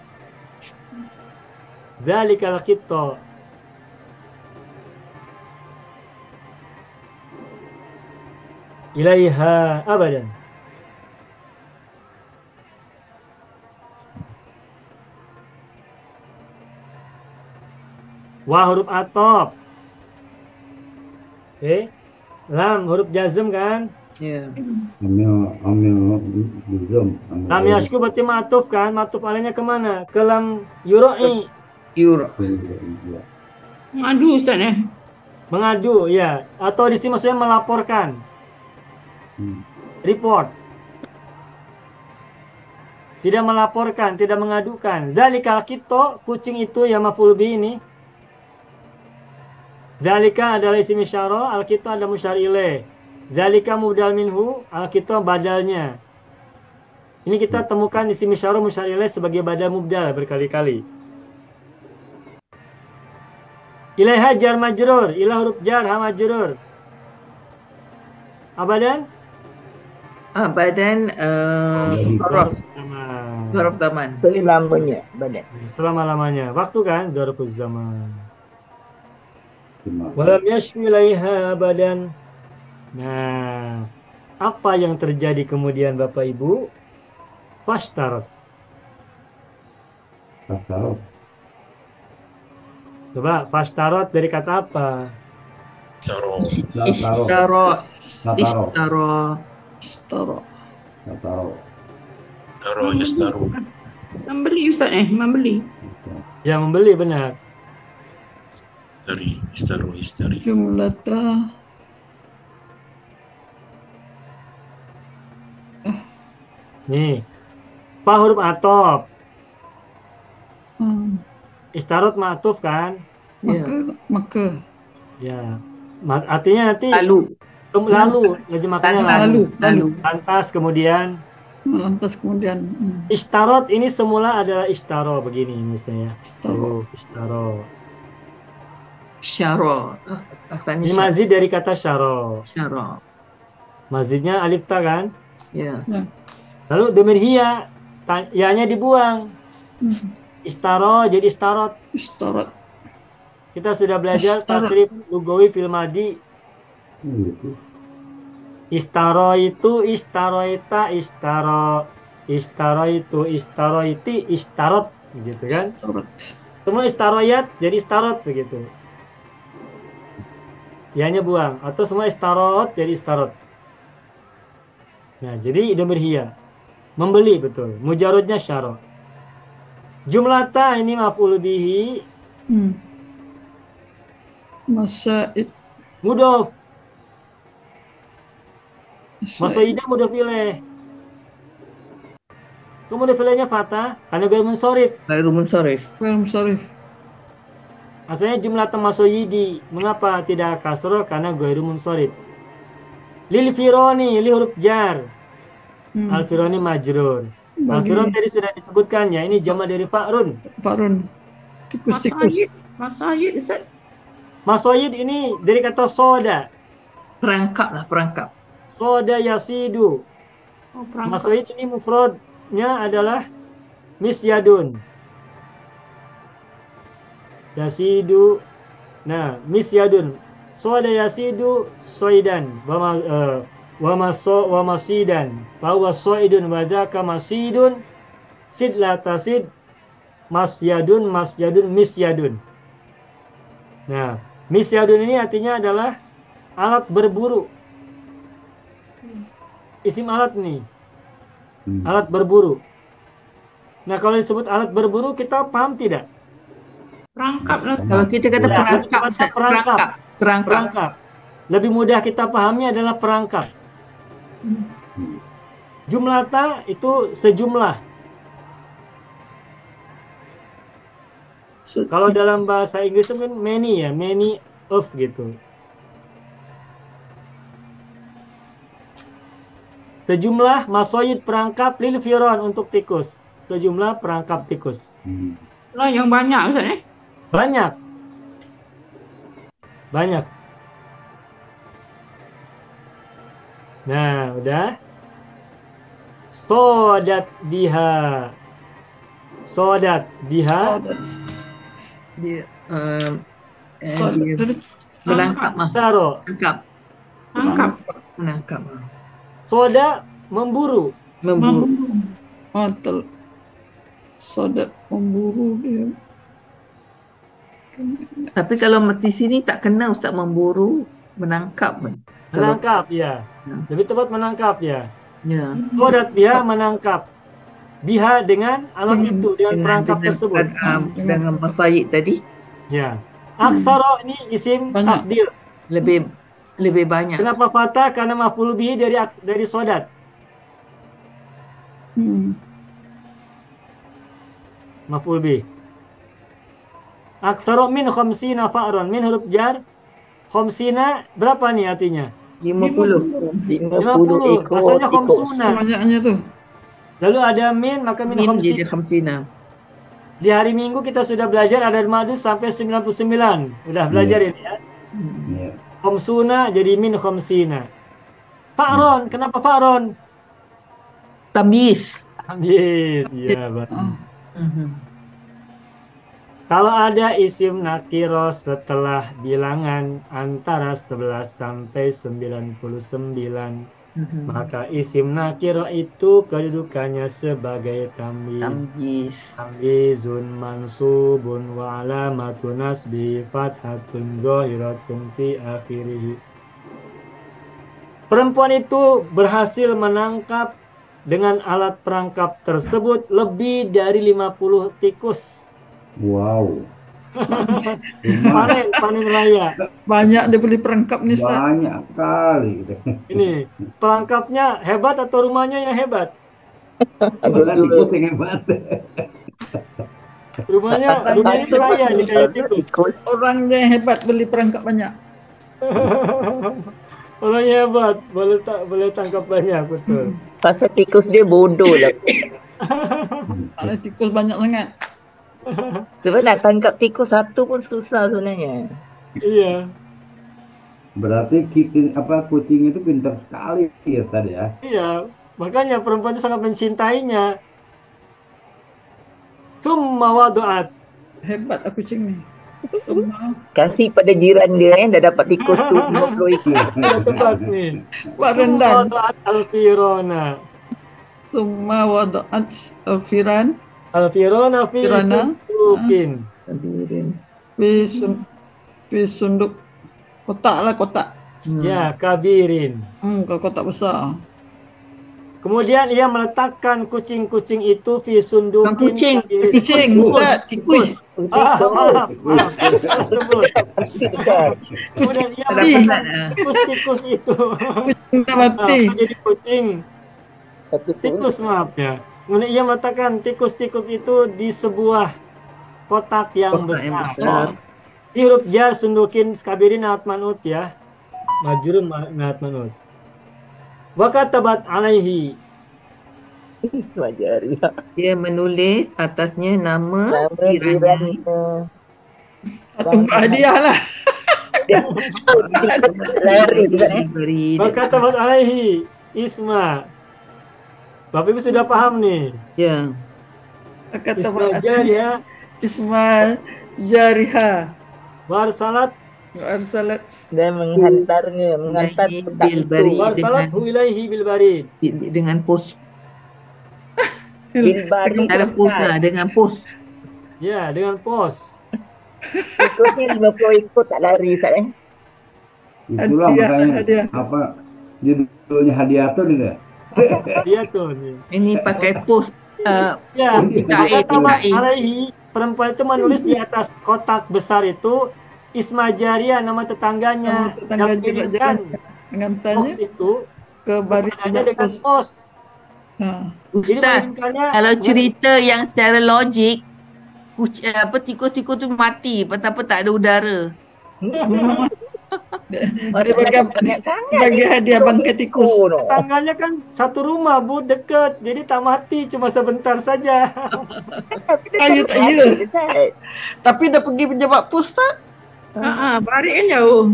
Dzalikal qitta. Ilaiha abadan. Wa huruf atop. Lam huruf jazm kan? Ya. Amil bizum. Lam yashku berarti ma'tuf kan? Ma'tuf alainya kemana? Ke lam yura'i. Euro. Mengadu Ustaz Mengadu, ya. Atau di sini maksudnya melaporkan. Report. Tidak melaporkan, tidak mengadukan. Zalikal qitto, kucing itu ya maf'ul bi ini. Zalika adalah isim isyarah, al-qitto ada musyar ilaih. Zalika mubdal minhu, al-qitto badalnya. Ini kita temukan isim isyarah musyar ilaih sebagai badal mubdal berkali-kali. Ilaiha jar majrur, ilah huruf jar ha majrur. Abadan? Abadan Zarf zaman. Selamanya badan. Selama-lamanya. Waktu kan? Zarfuz zaman. Walam yashwi ilaiha abadan. Nah, apa yang terjadi kemudian Bapak Ibu? Fashtarat. Coba, fashtarat dari kata apa? Ishtaro. Membeli Ustaz membeli. Ya, membeli benar. Istari. Jumlata Nih. Fa huruf atop. Istarot ma'tuf kan? maka Ya. Artinya nanti Lalu. terjemahkannya Lalu. Lantas kemudian lantas kemudian istarot ini semula adalah istaro begini misalnya. Istaro. Syaro. Asalnya Ini mazid dari kata syaro. syaro. Mazidnya alif ta kan? Ya. Lalu domir hiya, ya-nya dibuang. Istaro jadi istarot. istarat Kita sudah belajar Istarot. tasrif lugawi fil madi. Istaro itu istaroita istaro. Istaro itu istaroiti istarot gitu kan? Semua istaroyat jadi istarot begitu. Ya-nya buang atau semua istarot jadi istarot. Nah, jadi domir hiya. Membeli, betul. Mujarrodnya syara. Jumlata ini maf'ul bihi. Masaid. Mudhof. Masoida mudhof ilaih. Kemudian filenya fatah karena ghairu munsharif. Ghairu munsharif. Belum sorry. Asalnya jumlah masoyidi. Mengapa tidak kasroh? Karena ghairu munsharif. Lil fironi, li huruf jar. Al fironi majrur. Al firon tadi sudah disebutkan ya. Ini jamak dari fa'run. Farun. Tikus-tikus. Masayid, Ustaz. Masoyid ini dari kata soda. Perangkap lah, perangkap. Soda yasidu. Oh, perangkat. Masoyid ini mufradnya adalah misyadun. Yasidu. Nah, misyadun. Soda yasidu soidan. Wa masidan. Bahwa soidun wadaka masidun. Sid la tasid. Masyadun, misyadun. Nah, misyadun ini artinya adalah alat berburu. Isim alat nih. Alat berburu. Nah, kalau disebut alat berburu, kita paham tidak? Perangkap lah. Kalau kita kata Ya, perangkap, kata Ustaz, perangkap. perangkap. Perangkap. Lebih mudah kita pahami adalah perangkap. Jumlata itu sejumlah. Kalau dalam bahasa Inggris itu kan many ya, many of gitu. Sejumlah masoyid perangkap lil firon untuk tikus. Sejumlah perangkap tikus. Lah yang banyak, Ustaz, eh? Banyak. Banyak. Nah, udah. Sodat biha. Sodat biha. Dia Sorry. menangkap mah. Saro. Menangkap. Tangkap. Menangkap. Soda memburu. Memburu. Sodat memburu dia. Tapi kalau di sini tak kena Ustaz, memburu, menangkap. Menangkap ya. Lebih tepat menangkap ya. Ya. Sodat biha menangkap. Biha dengan alat itu, dengan perangkap tersebut. Dengan masyid tadi Ya. Aksaro ini isim Banyak. takdir. lebih banyak. Kenapa fatah? Karena maf'ul bihi dari sodat. Maf'ul bihi. Aksaro min khamsina fa'ron. Min huruf jar. Khamsina berapa nih artinya? 50. 50. ekor Asalnya tikus. khamsuna. Banyaknya tuh. Lalu ada min, maka min Min jadi khamsina. khamsina. Di hari Minggu kita sudah belajar ada madus sampai 99. Udah belajar ini ya. Ya. Khamsuna jadi min khamsina. Fa'ron, kenapa fa'ron? Tamyiz. Yes, iya Bang. Kalau ada isim nakiro setelah bilangan antara 11 sampai 99, maka isim nakiro itu kedudukannya sebagai tamyiz. Tamyiz. Tamyizun mansubun wa alamatu nasbi fathatun zahiratun fi akhirih. Perempuan itu berhasil menangkap dengan alat perangkap tersebut lebih dari 50 tikus. Wow. Panen raya. Banyak dia beli perangkap nih, Ustaz. Banyak kali gitu. Ini perangkapnya hebat atau rumahnya yang hebat? Itulah tikus yang hebat. Rumahnya raya nih kayak tikus. Orangnya yang hebat beli perangkap banyak. Orangnya hebat, boleh tangkap banyak, betul. Pasal tikus dia bodoh lah. Ada tikus banyak sangat. Sebab nak tangkap tikus satu pun susah sebenarnya. Iya, Berarti kucing itu pintar sekali ya Ustaz ya. iya. Makanya perempuan itu sangat mencintainya. Summa wadu'at. Hebat aku kucing nih. Semua Kasih pada jiran dia yang dah dapat tikus tu 50 ekor. Sudah tepat nih. buat rendang. Wadu'at al-firona. Semua wadu'at firan Al-firona fi Firona. sundukin. fi sunduk kotak lah kotak. Ya, kabirin. Kalau kotak besar. Kemudian ia meletakkan kucing-kucing itu fi sundukin Kucing. kabirin. Kucing, Ustaz, tikus. Maaf. Salah sebut. Kemudian ia Ada meletakkan penat, tikus-tikus itu. Dah mati. Jadi kucing. Satu tu. Tikus, maaf ya. Kemudian ia meletakkan tikus-tikus itu di sebuah kotak yang Kotak yang besar. besar. Di huruf jar sundukin kabirin naat manut ya. Majrur naat manut. Wa katabat alaihi. Wajar ya. Dia menulis atasnya nama Nama jirannya. jirannya. Hadiah lah. Lari juga Beri Wa katabat alaihi isma. Bapak Ibu sudah paham nih. ya. Kata Isma Pak jariyah Ismail Jariha. warsalat Arsalat dan menghantarnya, menghantar Ilaihi kotak bil itu. barid. warsalat ilaihi bil barid. Dengan pos. Bil barid Ada pos lah, dengan pos. Ya, dengan pos. Ikutnya 50 ikut tak lari Ustaz eh. Itulah Hadiah, makanya hadiah. apa judulnya hadiah tuh nih. Dia tuh nih. Ini pakai pos. Ya, TKI, kata TKI. alaihi perempuan itu menulis di atas kotak besar itu Isma Jariyah, nama tetangganya. Nama tetangga Dan kirimkan dengan box tanya itu ke baris kepadanya dengan pos. pos. Ha. Jadi Ustaz, mengirimkannya kalau cerita yang secara logik, tikus-tikus tu mati, apa tak ada udara. Dia bagi hadiah bangkai tikus. tetangganya kan satu rumah Bu, dekat. Jadi tak mati, cuma sebentar saja. Ayo tak ya. Tapi dah pergi pejabat pos tak? Barik kan jauh.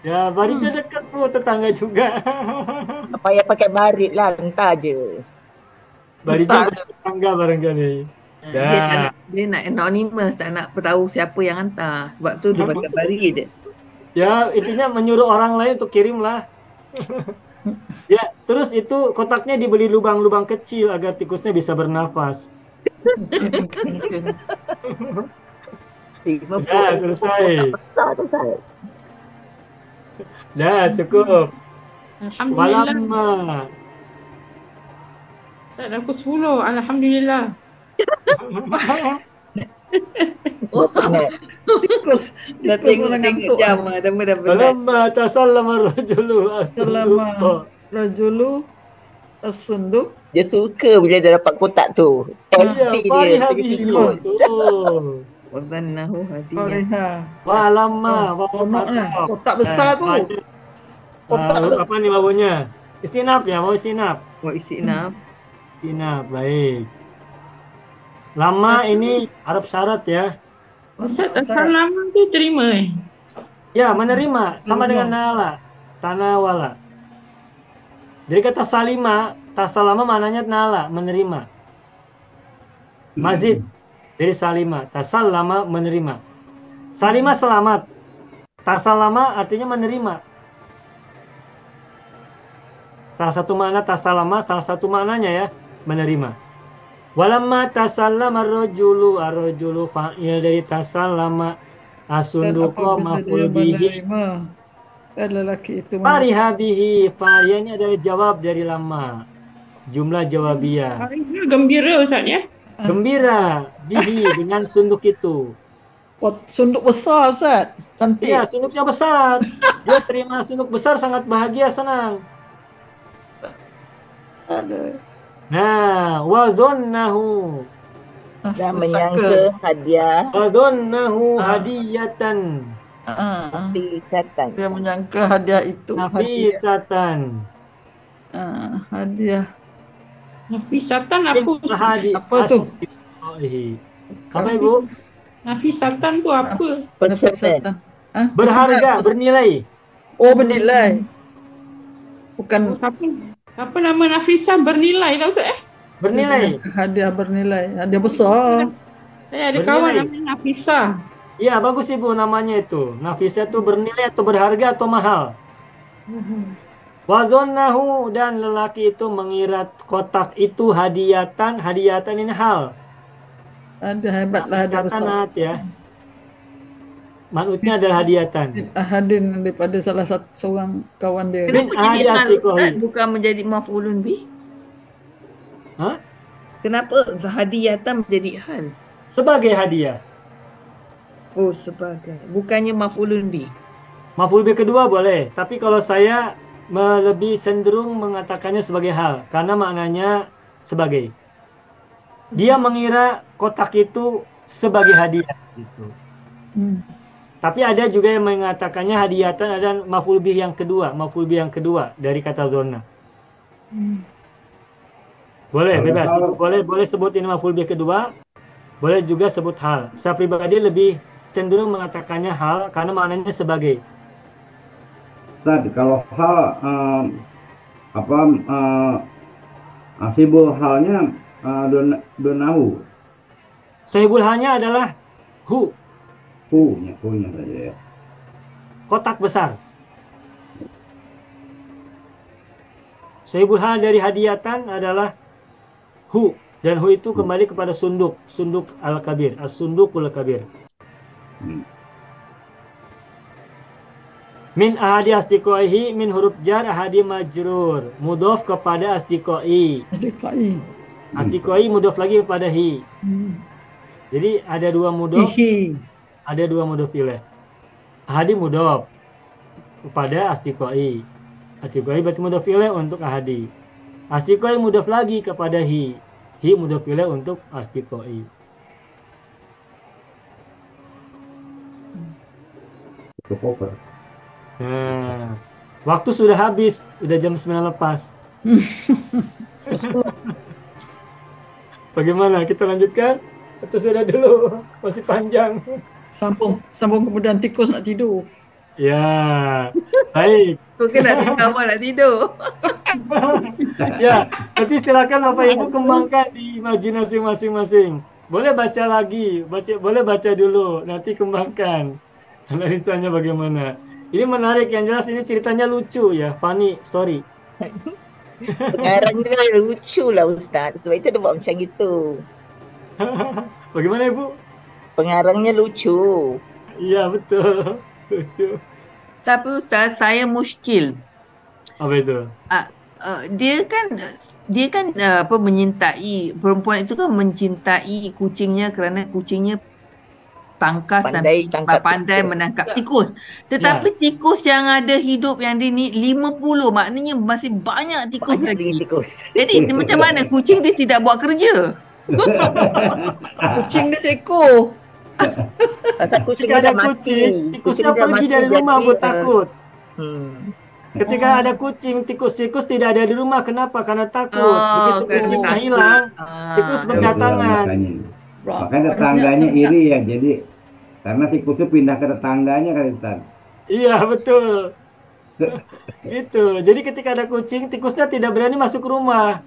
Ya, barisnya dekat Bu, tetangga juga. Apa yang pakai barit lah, entah je. Barisnya tetangga barangkali. Dia nak anonymous, tak nak tahu siapa yang hantar. Sebab tu dia pakai barid. Ya, intinya menyuruh orang lain untuk kirim lah. Ya, terus itu kotaknya dibeli lubang-lubang kecil agar tikusnya bisa bernafas. 50 Ya, selesai. tak besar tu Ustaz. Dah, cukup. Alhamdulillah. Walamma. Ustaz dah pukul 10. Alhamdulillah. Oh, Tikus. dah Tikus tengok orang ngantuk. jam lah. Dah penat. Walamma tasallama rajulu Selama as-sunduqa. rajulu as-sunduk Dia suka bila dia dapat kotak tu. Ya, Empty dia, fariha pergi bihi. tikus. Betul. Wazannahu hadinya. Fariha. Walamma. Kotak lah. Kotak besar tu. Apa nih baunya? Istinaf ya, mau istinaf. Wa isinaf. Istinaf, baik. Lama ini Arab syarat ya. Ustaz assalamu tu terima Ya, menerima sama dengan nala, tanawala. Jadi kata salima, tasalama maknanya nala, menerima. Mazid dari salima, tasallama menerima. Salima selamat. Tasalama artinya menerima. Salah satu makna tasalama, salah satu maknanya ya, menerima. Walamma tasallama ar-rajulu fa'il dari tasallama asunduqa maf'ul bihi Dan lelaki itu fariha bihi. Fariha ini adalah jawab dari lama, jumlah jawabiyah. gembira Ustaz ya. Gembira bihi dengan sunduk itu. sunduk besar Ustaz. Cantik. Iya, sunduknya besar. Dia terima sunduk besar, sangat bahagia, senang. Ada. Nah, wa dhunnahu. Dan menyangka hadiah Wa dhunnahu hadiyatan pisatan. Dia menyangka hadiah itu hadiah. nafisatan. Hadiah. Nafisatan apa Ustaz? Hadi Apa tu? asfihi. Apa Ibu? Nafisatan tu apa? Persetan. Berharga, bernilai. Oh, bernilai. Bukan Siapa nama Nafisah bernilai tak Ustaz Bernilai. hadiah bernilai. Hadiah besar. Saya ada Bernilai. kawan namanya Nafisah. Iya, bagus Ibu namanya itu. Nafisah itu bernilai atau berharga atau mahal. Wa dhunnahu, dan lelaki itu mengira kotak itu hadiyatan. Hadiyatan ini hal. Hadiah hebatlah, hadiah besar. Hasanat ya. Manutnya adalah hadiyatan. Ahadin daripada salah satu seorang kawan dia. Min Kenapa jadi hal ayati Ustaz? qahi. Bukan menjadi maf'ulun bih? Hah? Kenapa hadiyatan menjadi hal? Sebagai hadiah. Oh, sebagai. Bukannya maf'ulun bi. Maf'ul bih kedua boleh, tapi kalau saya lebih cenderung mengatakannya sebagai hal, karena maknanya sebagai. Dia mengira kotak itu sebagai hadiah gitu. Tapi ada juga yang mengatakannya hadiyatan ada maf'ul bih yang kedua, dari kata zona. Boleh, bebas. Boleh sebut ini maf'ul bih kedua, boleh juga sebut hal. Saya pribadi lebih cenderung mengatakannya hal karena maknanya sebagai. Ustaz, kalau hal sibul halnya donahu. Sahibul halnya adalah hu. Hu-nya saja ya. Kotak besar. Sahibul hal dari hadiyatan adalah hu, dan hu itu kembali kepada sunduk al-kabir, as-sundukul kabir. Min ahadi astiqoihi, min huruf jar ahadi majrur, mudhof kepada astiqoi. Astiqoi mudhof lagi kepada hi. Jadi ada dua mudhof, ada dua mudhof ilaih. Ahadi mudhof kepada astiqoi. Astiqoi berarti mudhof ilaih untuk ahadi. Astiqoi mudhof lagi kepada hi. Hi mudhof ilaih untuk astiqoi. Nah, waktu sudah habis, udah jam 9 lepas. Bagaimana? Kita lanjutkan? Atau sudah dulu? Masih panjang. Sambung kemudian tikus nak tidur. Ya, baik. Mungkin nak tidur. Ya, nanti silakan Bapak Ibu kembangkan di imajinasi masing-masing. Boleh baca lagi, boleh baca dulu, nanti kembangkan analisanya bagaimana. Ini menarik, yang jelas ini ceritanya lucu ya, funny, story. Pengarangnya lucu lah Ustaz, sebab itu dia buat macam gitu. Bagaimana Ibu? Pengarangnya lucu. Iya betul, lucu. Tapi Ustaz, saya muskil. Apa itu? Dia kan menyintai, perempuan itu kan mencintai kucingnya kerana kucingnya tangkas Pandai dan tangkap pandai tikus. menangkap tikus. Tetapi tikus yang ada hidup yang dia ni 50, maknanya masih banyak tikus Banyak lagi. tikus. Jadi macam mana kucing dia tidak buat kerja? Kucing dia seekor. Pasal kucing Ketika dia ada dah mati. kucing, tikusnya dah pergi dari rumah buat takut. Ketika ada kucing, tikus tidak ada di rumah. Kenapa? Karena takut. Begitu kucingnya takut. hilang, tikus berdatangan. Makanya tetangganya iri ya, jadi karena tikusnya pindah ke tetangganya kan Ustaz. Iya betul. Gitu. Jadi ketika ada kucing, tikusnya tidak berani masuk rumah.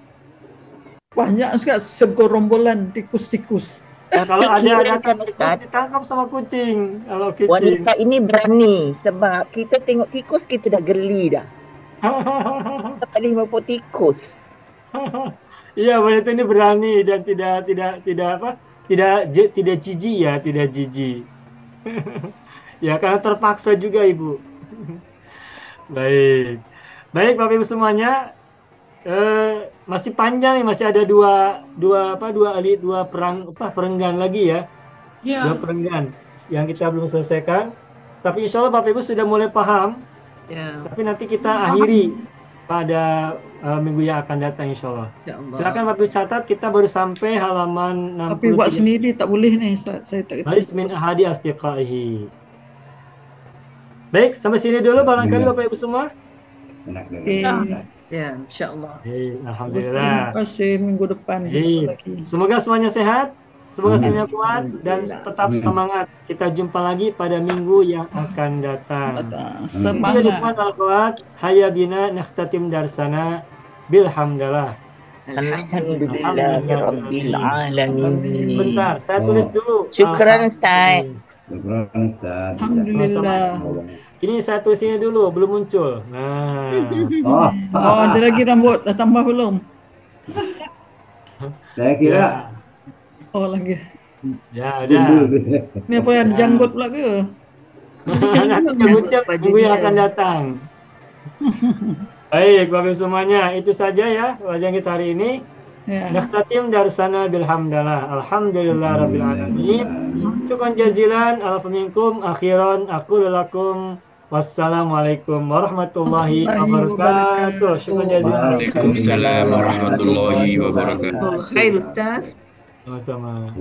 Banyak sekali segorombolan tikus-tikus. Nah, kalau ada Dikirakan, tikus Ustaz. ditangkap sama kucing. Kalau kucing. Wanita ini berani sebab kita tengok tikus kita dah geli dah. Dapat 50 tikus. Iya, wanita ini berani dan tidak jijik ya, tidak jijik. Ya karena terpaksa juga Ibu. Baik Bapak Ibu semuanya, masih panjang, masih ada dua perenggan lagi ya. Ya. Dua perenggan yang kita belum selesaikan. Tapi insya Allah Bapak Ibu sudah mulai paham. Ya. Tapi nanti kita akhiri pada minggu yang akan datang insya Allah. Ya Allah. Silakan Bapak Ibu catat, kita baru sampai halaman 63. Tapi buat sendiri tak boleh nih Ustaz. Saya tak Baris min ahadi astiqaihi. Baik, sampai sini dulu barangkali Bapak Ibu semua. Ya, insya-Allah. Alhamdulillah. Terima kasih, minggu depan jumpa lagi. Semoga semuanya sehat, semoga semuanya kuat dan tetap semangat. Kita jumpa lagi pada minggu yang akan datang. Semangat. Al-Quat, hayya bina nakhtatim darsana bilhamdalillah. Alhamdulillahirabbil alamin. Bentar, saya tulis dulu. Syukran Ustaz. Syukran Ustaz. Alhamdulillah. Ini saya tulis ini dulu, belum muncul. Nah. Oh, ada lagi rambut, dah tambah belum? Saya kira Oh, lagi. Ya, ada. Ni apa yang janggut pula ke? Nanti janggutnya minggu yang akan datang. Baik, Bapak semuanya, itu saja ya wajan kita hari ini. Ya. Nakhtatim darsana bilhamdalah. Alhamdulillah rabbil alamin. Syukran jazilan. Alfa minkum akhiran aqulu lakum wassalamualaikum warahmatullahi wabarakatuh. Syukran jazilan. Waalaikumsalam warahmatullahi wabarakatuh. Khair Ustaz. Sama-sama.